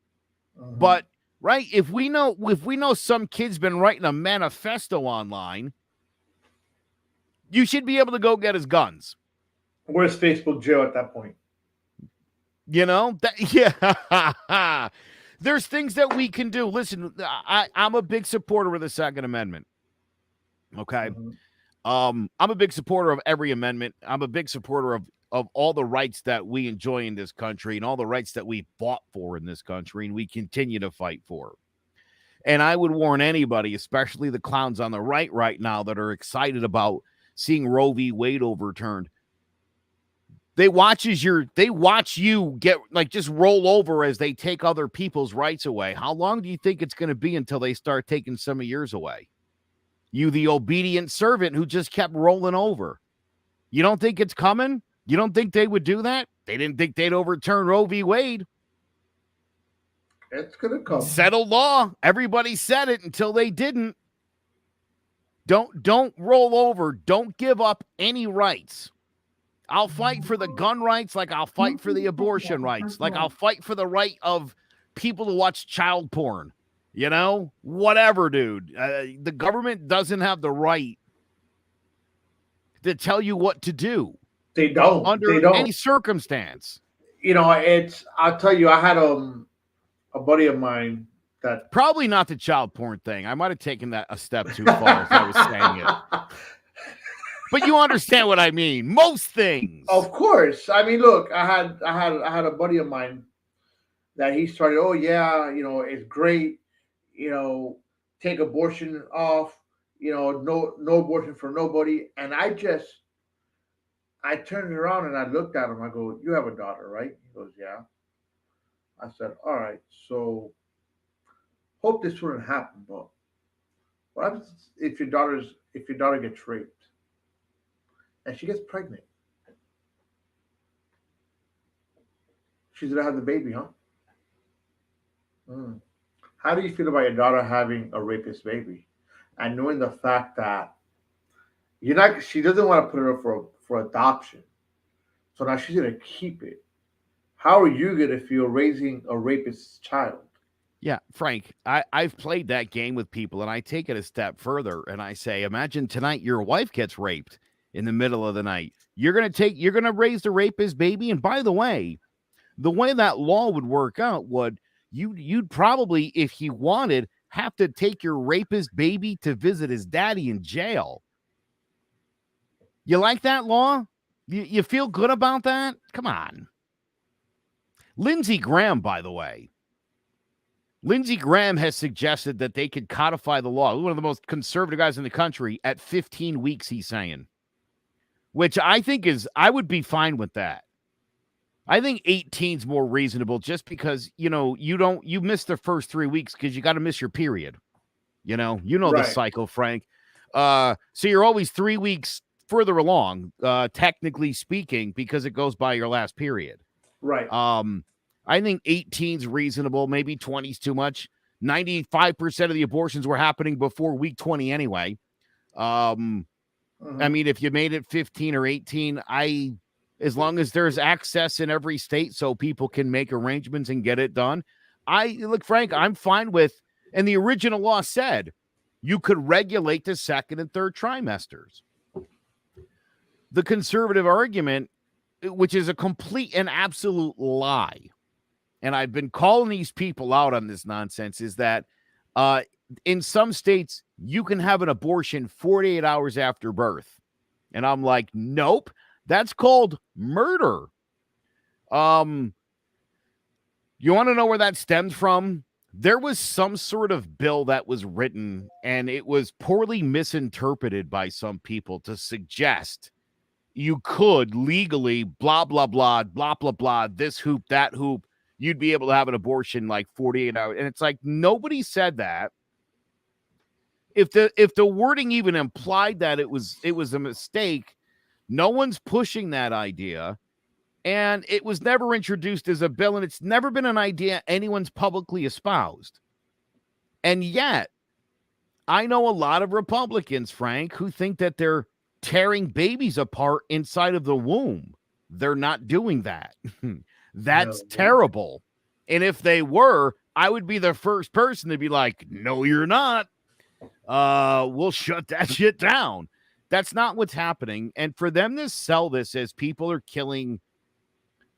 Mm-hmm. But right, if we know some kid's been writing a manifesto online, you should be able to go get his guns. Where's Facebook jail at that point? Yeah. There's things that we can do. Listen, I'm a big supporter of the Second Amendment. Okay. Mm-hmm. I'm a big supporter of every amendment. I'm a big supporter of all the rights that we enjoy in this country and all the rights that we fought for in this country and we continue to fight for. And I would warn anybody, especially the clowns on the right now that are excited about seeing Roe v. Wade overturned. They watch you get just roll over as they take other people's rights away. How long do you think it's going to be until they start taking some of yours away? You, the obedient servant who just kept rolling over. You don't think it's coming? You don't think they would do that? They didn't think they'd overturn Roe v. Wade. It's going to come. Settled law. Everybody said it until they didn't. Don't roll over. Don't give up any rights. I'll fight for the gun rights like I'll fight for the abortion rights. Like I'll fight for the right of people to watch child porn. Whatever, dude. The government doesn't have the right to tell you what to do. They don't. Under any circumstance. I'll tell you, I had a buddy of mine that. Probably not the child porn thing. I might have taken that a step too far if I was saying it. But you understand what I mean. Most things. Of course. I mean, look, I had a buddy of mine that he started, oh yeah, it's great, take abortion off, no abortion for nobody. And I turned around and I looked at him. I go, you have a daughter, right? He goes, yeah. I said, all right, so hope this wouldn't happen, but what happens if your daughter gets raped? And she gets pregnant. She's going to have the baby, huh? How do you feel about your daughter having a rapist baby? And knowing the fact that You're not. She doesn't want to put it up for adoption. So now she's gonna keep it. How are you gonna feel raising a rapist child? Yeah, Frank, I've played that game with people, and I take it a step further, and I say, imagine tonight your wife gets raped in the middle of the night. You're gonna raise the rapist baby, and by the way that law would work out would you'd probably, if he wanted, have to take your rapist baby to visit his daddy in jail. You like that law? You feel good about that? Come on. Lindsey Graham, by the way. Lindsey Graham has suggested that they could codify the law. One of the most conservative guys in the country at 15 weeks, he's saying, which I think I would be fine with that. I think 18 is more reasonable just because, you miss the first 3 weeks because you got to miss your period. The Right. cycle, Frank. So you're always 3 weeks further along, technically speaking, because it goes by your last period. Right. I think 18 is reasonable. Maybe 20 is too much. 95% of the abortions were happening before week 20 anyway. I mean, if you made it 15 or 18, as long as there's access in every state so people can make arrangements and get it done. Look, Frank, I'm fine with, and the original law said you could regulate the second and third trimesters. The conservative argument, which is a complete and absolute lie, and I've been calling these people out on this nonsense, is that in some states, you can have an abortion 48 hours after birth. And I'm like, nope, that's called murder. You want to know where that stems from? There was some sort of bill that was written, and it was poorly misinterpreted by some people to suggest you could legally blah, blah, blah, blah, blah, blah, this hoop, that hoop, you'd be able to have an abortion like 48 hours. And it's like, nobody said that. If the wording even implied that it was a mistake, no one's pushing that idea. And it was never introduced as a bill, and it's never been an idea anyone's publicly espoused. And yet, I know a lot of Republicans, Frank, who think that they're tearing babies apart inside of the womb. They're not doing that. That's terrible. And if they were, I would be the first person to be like, no, you're not. We'll shut that shit down. That's not what's happening. And for them to sell this as people are killing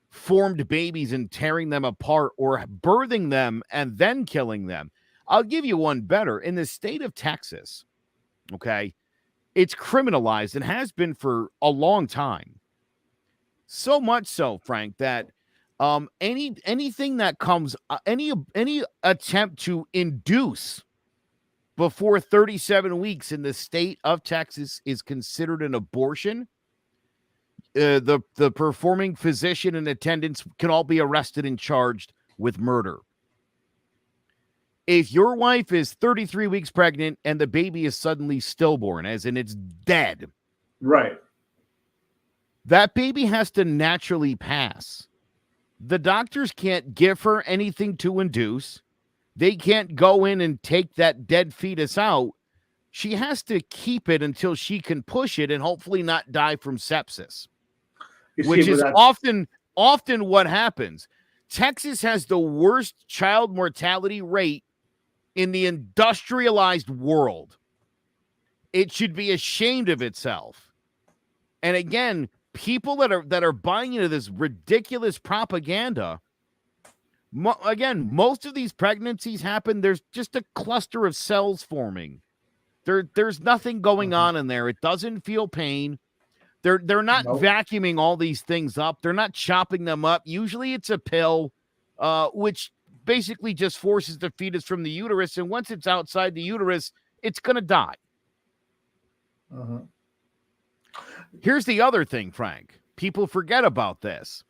formed babies and tearing them apart or birthing them and then killing them. I'll give you one better. In the state of Texas, okay, it's criminalized and has been for a long time. So much so, Frank, that anything that comes, any attempt to induce before 37 weeks in the state of Texas is considered an abortion. The performing physician and attendants can all be arrested and charged with murder. If your wife is 33 weeks pregnant and the baby is suddenly stillborn, as in it's dead, right, that baby has to naturally pass. The doctors can't give her anything to induce. They can't go in and take that dead fetus out. She has to keep it until she can push it and hopefully not die from sepsis, which is often what happens. Texas has the worst child mortality rate in the industrialized world. It should be ashamed of itself. And again, people that are buying into this ridiculous propaganda, most of these pregnancies happen, there's just a cluster of cells forming. There's nothing going on in there. It doesn't feel pain. They're not vacuuming all these things up. They're not chopping them up. Usually it's a pill, which basically just forces the fetus from the uterus. And once it's outside the uterus, it's going to die. Here's the other thing, Frank. People forget about this.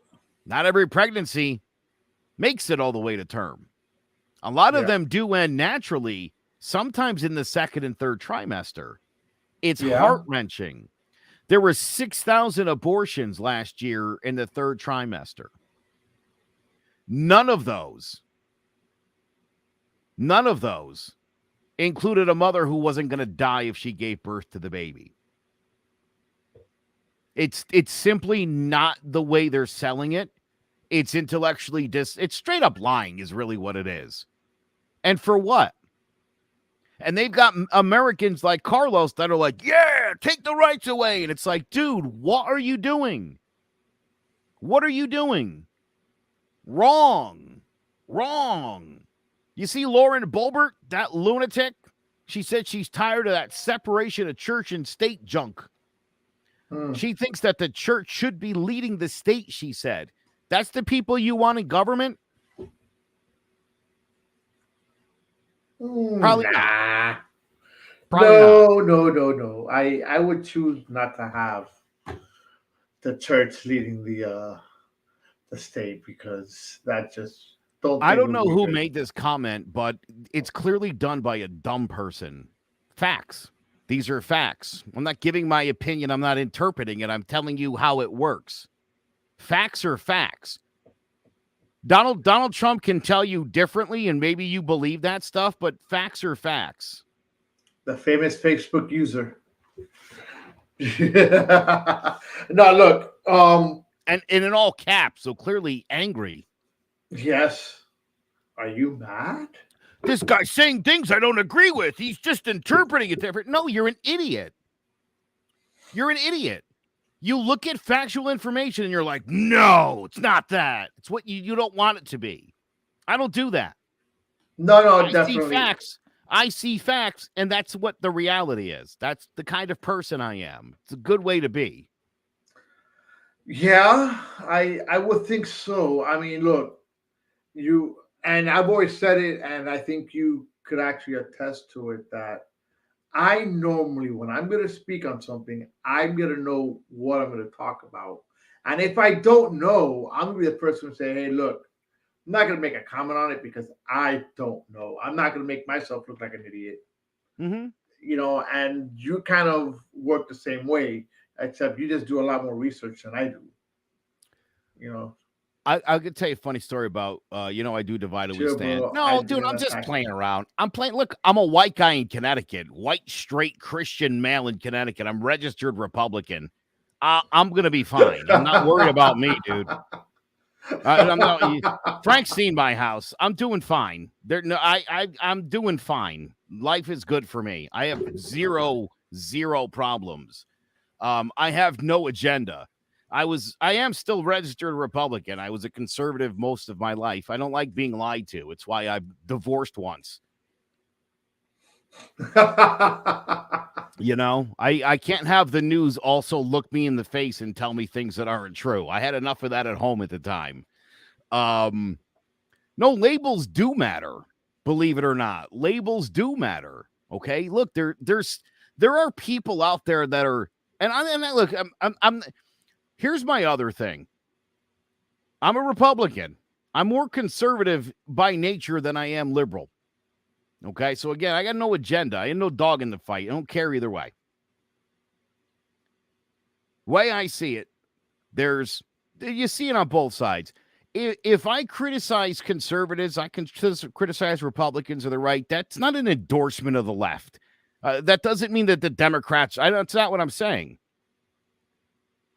Not every pregnancy makes it all the way to term. A lot of them do end naturally, sometimes in the second and third trimester. It's heart-wrenching. There were 6,000 abortions last year in the third trimester. None of those included a mother who wasn't going to die if she gave birth to the baby. It's simply not the way they're selling it. It's intellectually it's straight up lying is really what it is. And for what? And they've got Americans like Carlos that are like, yeah, take the rights away. And it's like, dude, what are you doing? What are you doing? Wrong. Wrong. You see Lauren Boebert, that lunatic? She said she's tired of that separation of church and state junk. She thinks that the church should be leading the state, she said. That's the people you want in government? Probably Nah. not. Probably No. I would choose not to have the church leading the state because that just I think don't would know be who good. made this comment, but it's clearly done by a dumb person. Facts. These are facts. I'm not giving my opinion. I'm not interpreting it. I'm telling you how it works. Facts are facts. Donald Trump can tell you differently, and maybe you believe that stuff, but facts are facts. The famous Facebook user. No, look. And in all caps, so clearly angry. Yes. Are you mad? This guy's saying things I don't agree with. He's just interpreting it different. No, you're an idiot. You're an idiot. You look at factual information and you're like, no, it's not that. It's what you don't want it to be. I don't do that. No, I definitely. see facts. I see facts, and that's what the reality is. That's the kind of person I am. It's a good way to be. Yeah, I would think so. I mean, look, you and I've always said it, and I think you could actually attest to it that I normally, when I'm going to speak on something, I'm going to know what I'm going to talk about. And if I don't know, I'm going to be the person to say, hey, look, I'm not going to make a comment on it because I don't know. I'm not going to make myself look like an idiot. Mm-hmm. And you kind of work the same way, except you just do a lot more research than I do. I could tell you a funny story about, I do Divided We Sure, Stand. bro. No, dude, I'm just playing around. Look, I'm a white guy in Connecticut, white, straight Christian male in Connecticut. I'm registered Republican. I'm going to be fine. I'm not worried about me, dude. Frank's seen my house. I'm doing fine. I'm doing fine. Life is good for me. I have zero problems. I have no agenda. I am still registered Republican. I was a conservative most of my life. I don't like being lied to. It's why I divorced once. I can't have the news also look me in the face and tell me things that aren't true. I had enough of that at home at the time. No, labels do matter. Believe it or not, labels do matter. Okay, look, there are people out there that are, look, I'm. Here's my other thing. I'm a Republican. I'm more conservative by nature than I am liberal. Okay, so again, I got no agenda. I have no dog in the fight. I don't care either way. Way I see it, you see it on both sides. If I criticize conservatives, I can criticize Republicans or the right. That's not an endorsement of the left. That doesn't mean that the Democrats, that's not what I'm saying.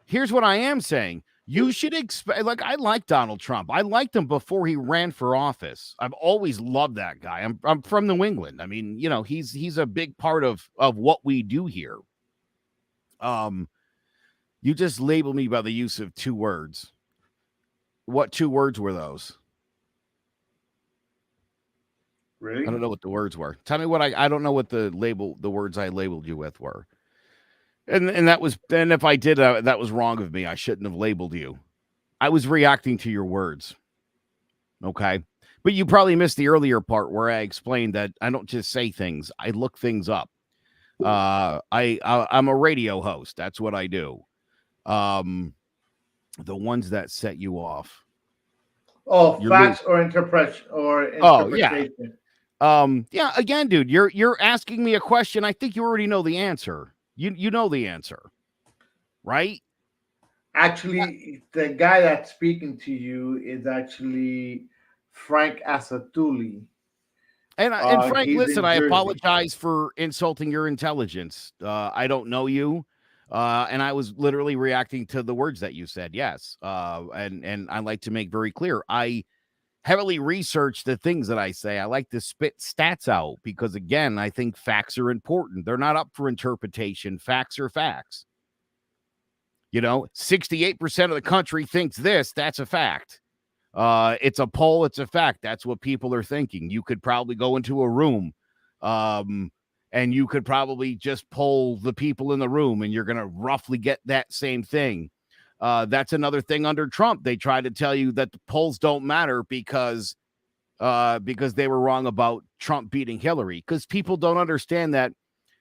Here's what I am saying. You should expect, I like Donald Trump. I liked him before he ran for office. I've always loved that guy. I'm from New England. I mean, he's a big part of what we do here. You just labeled me by the use of 2 words. What 2 words were those? Really? I don't know what the words were. Tell me what I don't know what the words I labeled you with were. And if I did, that was wrong of me. I shouldn't have labeled you. I was reacting to your words. Okay. But you probably missed the earlier part where I explained that I don't just say things. I look things up. I'm a radio host. That's what I do. The ones that set you off. Oh, facts or interpretation. Oh, yeah. Yeah, again, dude, you're asking me a question. I think you already know the answer. You know the answer, right? Actually, the guy that's speaking to you is actually Frank Asatuli. And Frank, listen, I apologize for insulting your intelligence. I don't know you. And I was literally reacting to the words that you said. Yes. And I like to make very clear, I heavily research the things that I say. I like to spit stats out because, again, I think facts are important. They're not up for interpretation. Facts are facts. 68% of the country thinks this. That's a fact. It's a poll. It's a fact. That's what people are thinking. You could probably go into a room, and you could probably just poll the people in the room, and you're going to roughly get that same thing. That's another thing under Trump. They try to tell you that the polls don't matter because they were wrong about Trump beating Hillary, because people don't understand that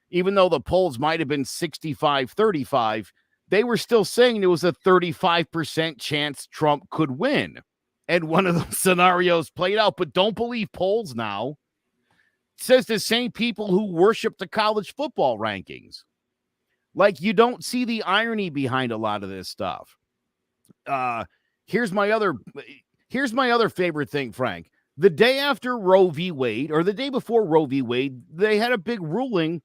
even though the polls might have been 65-35, they were still saying there was a 35% chance Trump could win. And one of those scenarios played out. But don't believe polls now. It says the same people who worship the college football rankings. Like, you don't see the irony behind a lot of this stuff. Here's my other favorite thing, Frank. The day after Roe v. Wade, or the day before Roe v. Wade, they had a big ruling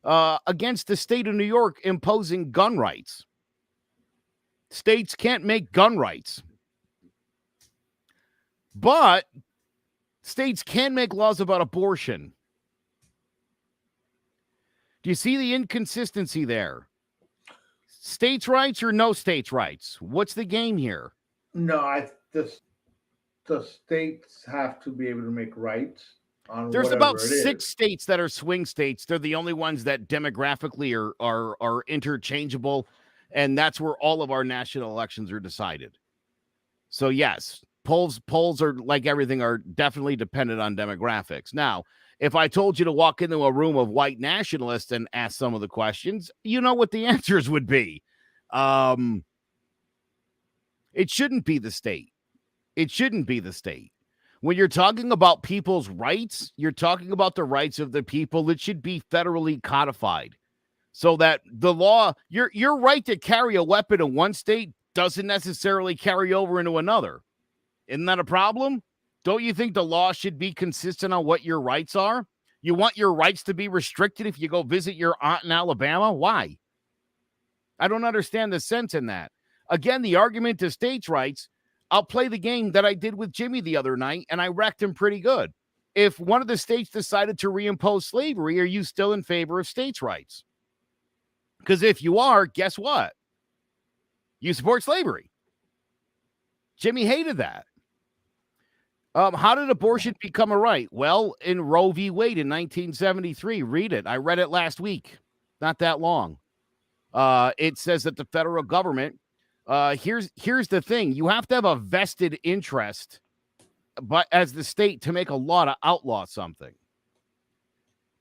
against the state of New York imposing gun rights. States can't make gun rights, but states can make laws about abortion. Do you see the inconsistency there? States' rights or no states' rights? What's the game here? No, the states have to be able to make rights on There's about whatever it 6 is. states that are swing states. They're the only ones that demographically are interchangeable, and that's where all of our national elections are decided. So yes, polls are, like everything, are definitely dependent on demographics. Now, if I told you to walk into a room of white nationalists and ask some of the questions, you know what the answers would be. It shouldn't be the state. It shouldn't be the state. When you're talking about people's rights, you're talking about the rights of the people. It should be federally codified so that the law, your right to carry a weapon in one state doesn't necessarily carry over into another. Isn't that a problem? Don't you think the law should be consistent on what your rights are? You want your rights to be restricted if you go visit your aunt in Alabama? Why? I don't understand the sense in that. Again, the argument to states' rights, I'll play the game that I did with Jimmy the other night, and I wrecked him pretty good. If one of the states decided to reimpose slavery, are you still in favor of states' rights? Because if you are, guess what? You support slavery. Jimmy hated that. How did abortion become a right? Well, in Roe v. Wade in 1973. Read it. I read it last week. Not that long. It says that the federal government, here's the thing. You have to have a vested interest, but as the state, to make a law to outlaw something.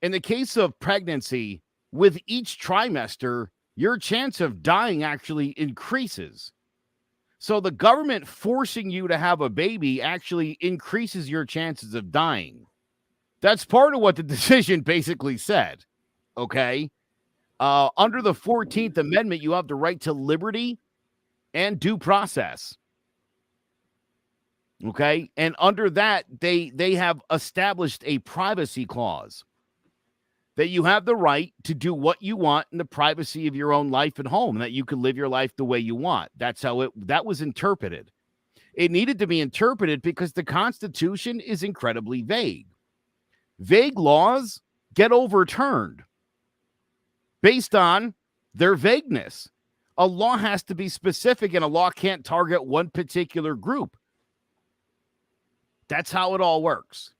In the case of pregnancy, with each trimester, your chance of dying actually increases. So the government forcing you to have a baby actually increases your chances of dying. That's part of what the decision basically said. Okay. Under the 14th Amendment, you have the right to liberty and due process. Okay. And under that, they have established a privacy clause that you have the right to do what you want in the privacy of your own life and home, that you can live your life the way you want. That's how that was interpreted. It needed to be interpreted because the Constitution is incredibly vague. Vague laws get overturned based on their vagueness. A law has to be specific, and a law can't target one particular group. That's how it all works.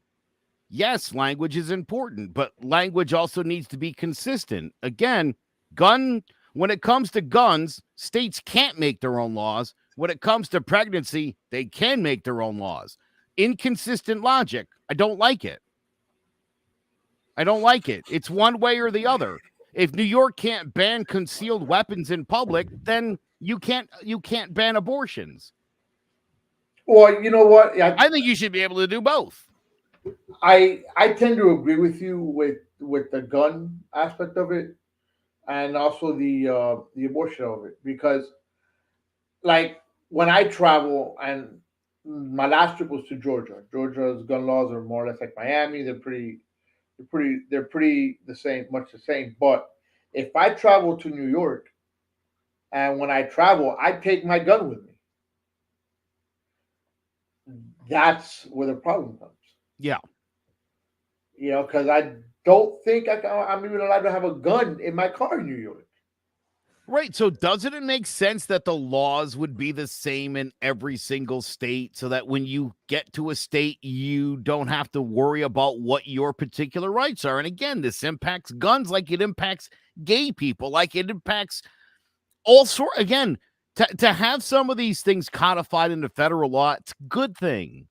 Yes, language is important, but language also needs to be consistent. Again, when it comes to guns, states can't make their own laws. When it comes to pregnancy, they can make their own laws. Inconsistent logic. I don't like it. It's one way or the other. If New York can't ban concealed weapons in public, then you can't ban abortions. Well, you know what? I think you should be able to do both. I tend to agree with you with the gun aspect of it, and also the abortion of it, because like when I travel, and my last trip was to Georgia. Georgia's gun laws are more or less like Miami. They're pretty the same, much the same. But if I travel to New York, And when I travel, I take my gun with me. That's where the problem comes. Yeah. Because I don't think I'm even allowed to have a gun in my car in New York. Right. So doesn't it make sense that the laws would be the same in every single state so that when you get to a state, you don't have to worry about what your particular rights are? And again, this impacts guns like it impacts gay people, like it impacts all sort. Again, to have some of these things codified into federal law, it's a good thing.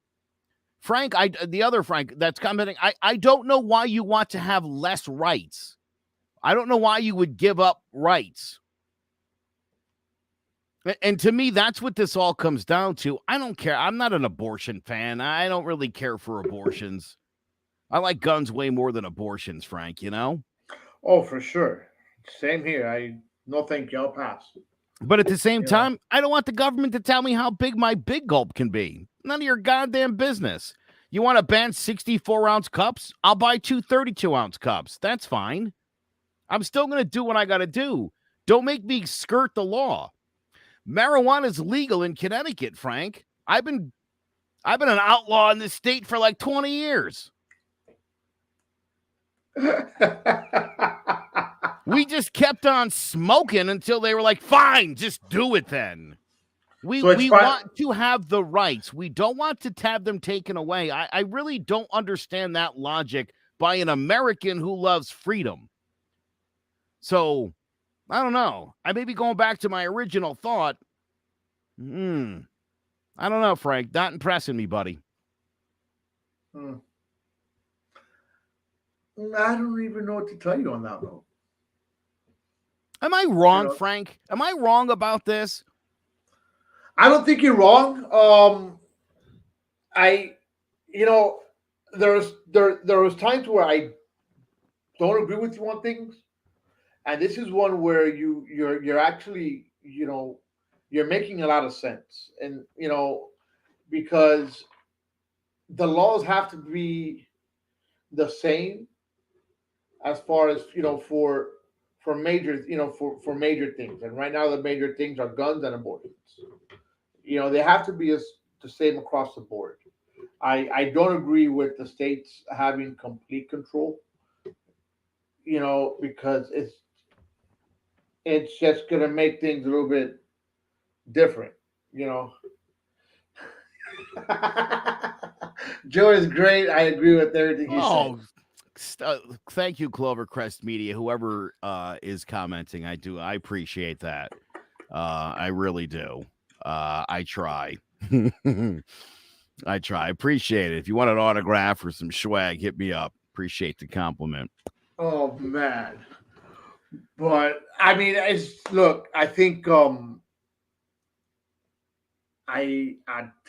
Frank, the other Frank that's commenting, I don't know why you want to have less rights. I don't know why you would give up rights. And to me, that's what this all comes down to. I don't care. I'm not an abortion fan. I don't really care for abortions. I like guns way more than abortions, Frank, you know? Oh, for sure. Same here. I no thank you. I'll pass. But at the same You know. time, I don't want the government to tell me how big my big gulp can be. None of your goddamn business. You want to ban 64-ounce cups? I'll buy two 32-ounce cups. That's fine. I'm still going to do what I got to do. Don't make me skirt the law. Marijuana is legal in Connecticut, Frank. I've been an outlaw in this state for like 20 years. We just kept on smoking until they were like, fine, just do it then. We want to have the rights. We don't want to have them taken away. I really don't understand that logic by an American who loves freedom. So, I don't know. I may be going back to my original thought. I don't know, Frank. Not impressing me, buddy. I don't even know what to tell you on that note. Am I wrong, Frank? Am I wrong about this? I don't think you're wrong. I, there was times where I don't agree with you on things, and this is one where you're actually you're making a lot of sense, and because the laws have to be the same as far as for major for major things, and right now the major things are guns and abortions. They have to be the same across the board. I don't agree with the states having complete control, because it's just gonna make things a little bit different, you know. Joe is great. I agree with everything he said. Thank you, Clovercrest Media. Whoever is commenting, I appreciate that. I really do. I try. I try. I appreciate it. If you want an autograph or some swag, hit me up. Appreciate the compliment. Oh man, but I mean, look. I think I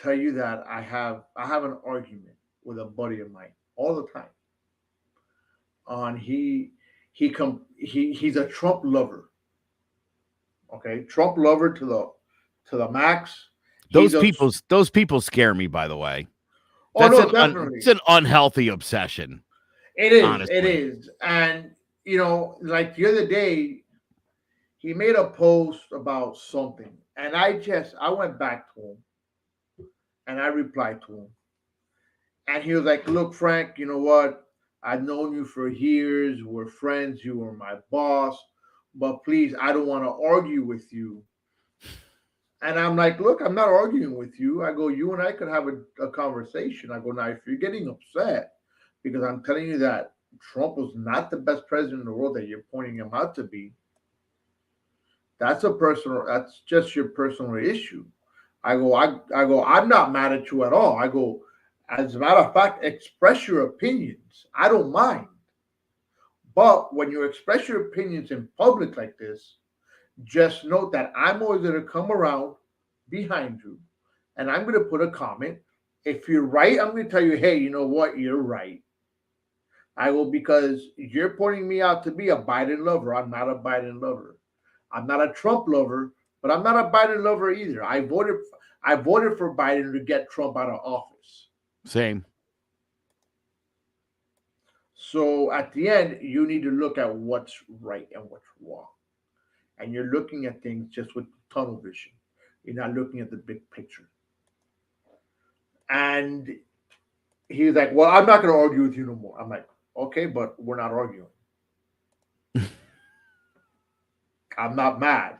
tell you that I have an argument with a buddy of mine all the time. On he's a Trump lover. Okay, Trump lover to the max. He's a Those people scare me. By the way, oh no, definitely it's an unhealthy obsession. it is. It Honestly, is, and like the other day, he made a post about something, and I went back to him and I replied to him, and he was like, "Look, Frank, you know what? I've known you for years. We're friends. You were my boss, but please, I don't want to argue with you." And I'm like, "Look, I'm not arguing with you." I go, "You and I could have a conversation." I go, "Now, if you're getting upset because I'm telling you that Trump was not the best president in the world that you're pointing him out to be, that's just your personal issue." I go, "I'm not mad at you at all." I go, "As a matter of fact, express your opinions. I don't mind. But when you express your opinions in public like this, just note that I'm always going to come around behind you and I'm going to put a comment. If you're right, I'm going to tell you, hey, you know what? You're right." I will, because you're pointing me out to be a Biden lover. I'm not a Biden lover. I'm not a Trump lover, but I'm not a Biden lover either. I voted for Biden to get Trump out of office. same. So at the end, you need to look at what's right and what's wrong. and you're looking at things just with tunnel vision. You're not looking at the big picture. And he's like, "Well, I'm not going to argue with you no more." I'm like, "Okay, but we're not arguing. I'm not mad."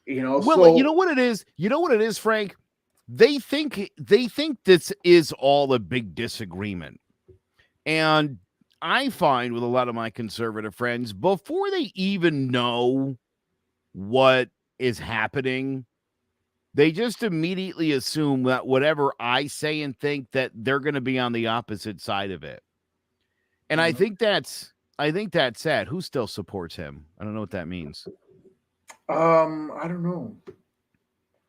Well, you know So what it is? You know what it is, Frank? They think this is all a big disagreement. And I find with a lot of my conservative friends, before they even know what is happening, they just immediately assume that whatever I say and think that they're going to be on the opposite side of it. And I mhm. think that's sad. Who still supports him? I don't know what that means. I don't know.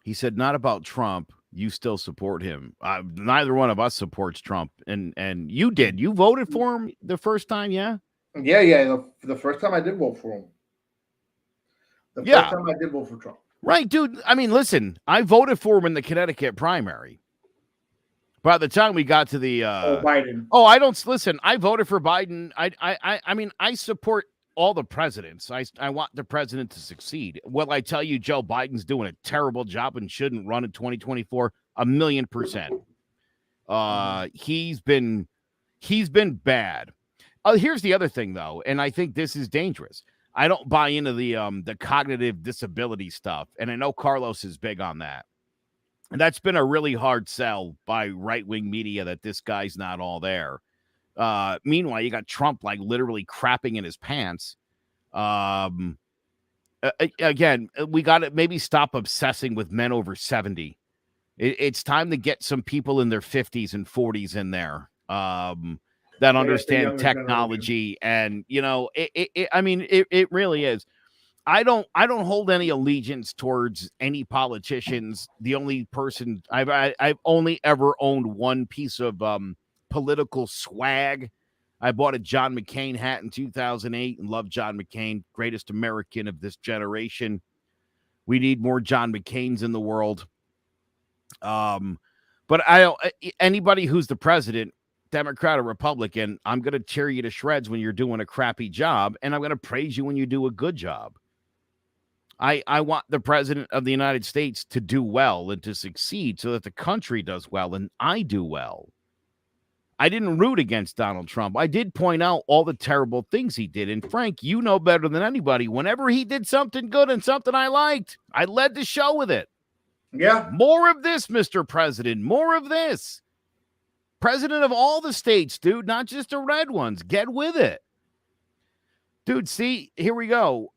He said not about Trump. You still support him. Neither one of us supports Trump, and you did. You voted for him the first time, yeah, Yeah, yeah. The first time I did vote for him. The first yeah, time I did vote for Trump. right, dude. I mean, listen, I voted for him in the Connecticut primary. By the time we got to the Oh, Biden. oh, I don't listen. I voted for Biden. I mean, I support all the presidents. I want the president to succeed. Will I tell you Joe Biden's doing a terrible job and shouldn't run in 2024? 1,000,000%. Mhm. He's been bad. Here's the other thing though, and I think this is dangerous. I don't buy into the cognitive disability stuff, and I know Carlos is big on that. And that's been a really hard sell by right-wing media that this guy's not all there. Meanwhile, you got Trump like literally crapping in his pants. Um, Again, we got to maybe stop obsessing with men over 70. It's time to get some people in their 50s and 40s in there that The understand younger generation. technology. And, I mean, it really is. I don't hold any allegiance towards any politicians. The only person I've only ever owned one piece of political swag. I bought a John McCain hat in 2008 and love John McCain, greatest American of this generation. We need more John McCains in the world. Um, but anybody who's the president, Democrat or Republican, I'm going to tear you to shreds when you're doing a crappy job, and I'm going to praise you when you do a good job. I want the president of the United States to do well and to succeed so that the country does well and I do well. I didn't root against Donald Trump. I did point out all the terrible things he did. And Frank, you know better than anybody, whenever he did something good and something I liked, I led the show with it. Yeah. More of this, Mr. President. More of this. President of all the states, dude, not just the red ones. Get with it. Dude, see, here we go.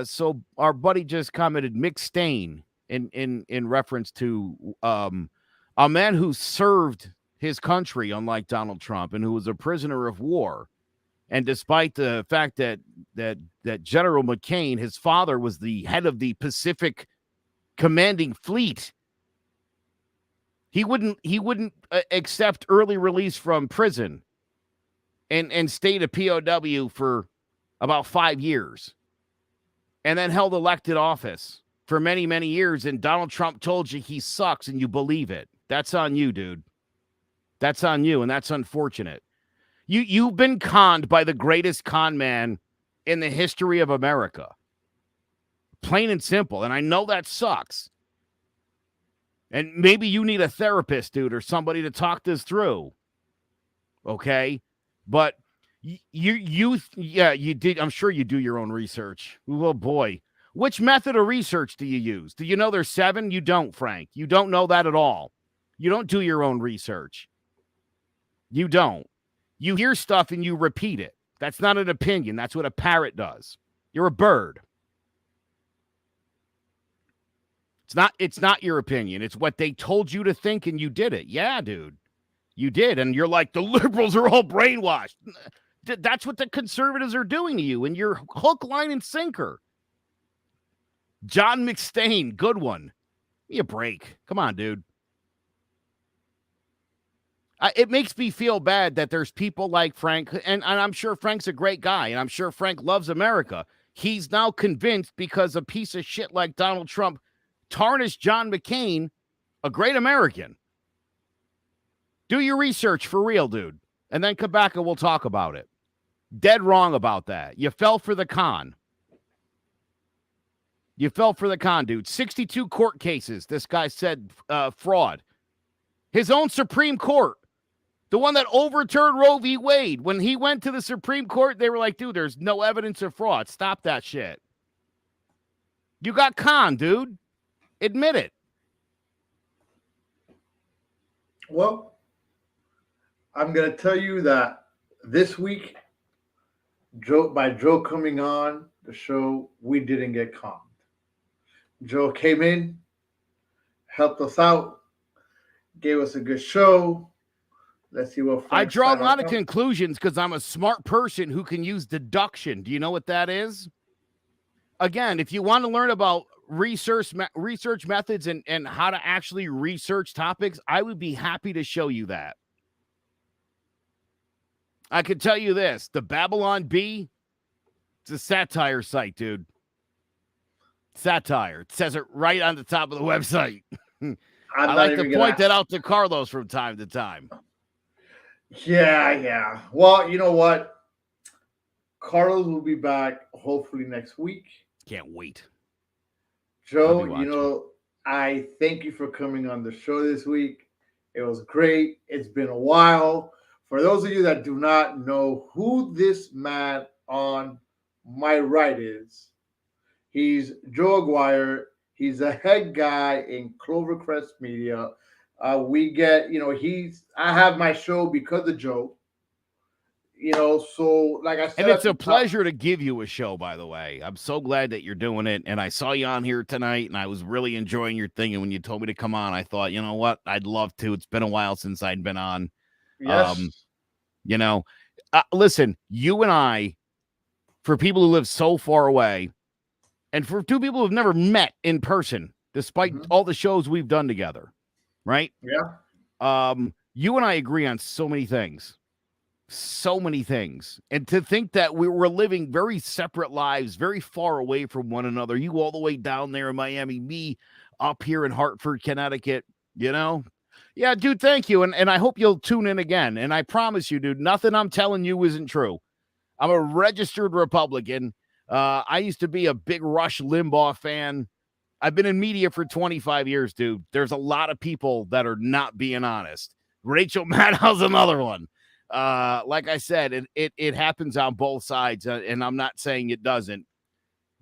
So our buddy just commented McStain in reference to a man who served his country, unlike Donald Trump, and who was a prisoner of war. And despite the fact that General McCain, his father, was the head of the Pacific Commanding Fleet, he wouldn't accept early release from prison and stayed a POW for about 5 years, and then held elected office for many, many years. And Donald Trump told you he sucks and you believe it. That's on you, dude. That's on you. And that's unfortunate. You've been conned by the greatest con man in the history of America. Plain and simple. And I know that sucks. And maybe you need a therapist, dude, or somebody to talk this through. Okay? But you did. I'm sure you do your own research. Oh boy, which method of research do you use? Do you know there's 7? You don't, Frank. You don't know that at all. You don't do your own research. You don't. You hear stuff and you repeat it. That's not an opinion. That's what a parrot does. You're a bird. It's not your opinion. It's what they told you to think and you did it. Yeah, dude. You did. And you're like, the liberals are all brainwashed. That's what the conservatives are doing to you, and you're hook, line, and sinker. John McStain, good one. Give me a break. Come on, dude. It makes me feel bad that there's people like Frank, and I'm sure Frank's a great guy, and I'm sure Frank loves America. He's now convinced because a piece of shit like Donald Trump tarnished John McCain, a great American. Do your research for real, dude, and then come back and we'll talk about it. Dead wrong about that. You fell for the con. You fell for the con, dude. 62 court cases. This guy said fraud. His own Supreme Court, the one that overturned Roe v. Wade. When he went to the Supreme Court, they were like, dude, there's no evidence of fraud. Stop that shit. You got con, dude. Admit it. Well, I'm going to tell you that this week, by Joe coming on the show, we didn't get conned. Joe came in, helped us out, gave us a good show. Let's see what I draw a lot of conclusions because I'm a smart person who can use deduction. Do you know what that is? Again, if you want to learn about research methods and how to actually research topics, I would be happy to show you that. I could tell you this, the Babylon Bee, it's a satire site, dude. Satire. It says it right on the top of the website. I like to point that out to Carlos from time to time. Yeah. Well, you know what? Carlos will be back hopefully next week. Can't wait. Joe, you know, I thank you for coming on the show this week. It was great. It's been a while. For those of you that do not know who this man on my right is, he's Joe Aguirre. He's a head guy in Clovercrest Media. I have my show because of Joe. You know, so like I said, and it's a pleasure to give you a show, by the way. I'm so glad that you're doing it. And I saw you on here tonight, and I was really enjoying your thing. And when you told me to come on, I thought, you know what? I'd love to. It's been a while since I'd been on. Yes. You know, listen, you and I, for people who live so far away, and for two people who've never met in person, despite all the shows we've done together, right? Yeah. You and I agree on so many things. So many things. And to think that we were living very separate lives, very far away from one another. You all the way down there in Miami, me up here in Hartford, Connecticut, you know? Yeah, dude, thank you. And I hope you'll tune in again. And I promise you, dude, nothing I'm telling you isn't true. I'm a registered Republican. I used to be a big Rush Limbaugh fan. I've been in media for 25 years, dude. There's a lot of people that are not being honest. Rachel Maddow's another one. Like I said, it happens on both sides, and I'm not saying it doesn't.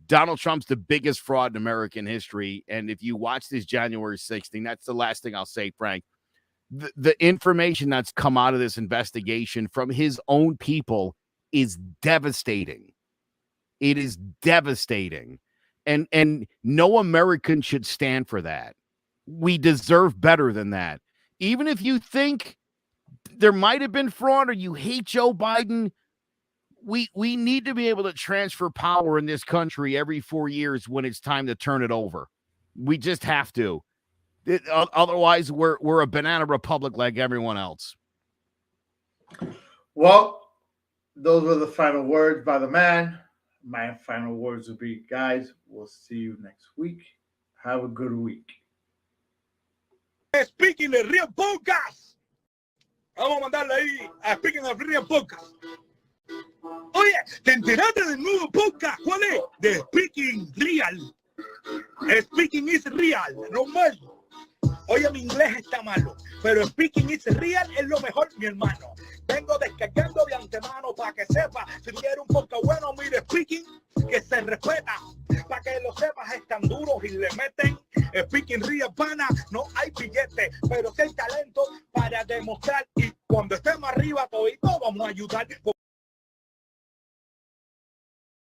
Donald Trump's the biggest fraud in American history, and if you watch this January 6th thing, that's the last thing I'll say, Frank. The information that's come out of this investigation from his own people is devastating. It is devastating, and no American should stand for that. We deserve better than that. Even if you think there might have been fraud or you hate Joe Biden, we need to be able to transfer power in this country every 4 years when it's time to turn it over. We just have to. Otherwise, we're a banana republic like everyone else. Well, those were the final words by the man. My final words would be, guys, we'll see you next week. Have a good week. Speaking the real podcast. Vamos a mandarle ahí a Speaking of Real Podcast. Oye, ¿te enteraste del nuevo podcast? ¿Cuál es? De Speaking Real. Speaking is real, normal. Oye, mi inglés está malo, pero Speaking is real es lo mejor, mi hermano. Vengo descargando de antemano para que sepa. Si quieres un podcast bueno, mire Speaking, que se respeta. Para que lo sepas, están duros y le meten. Speaking real, pana, no hay billete, pero sí hay talento para demostrar. Y cuando estemos arriba, todito vamos a ayudar.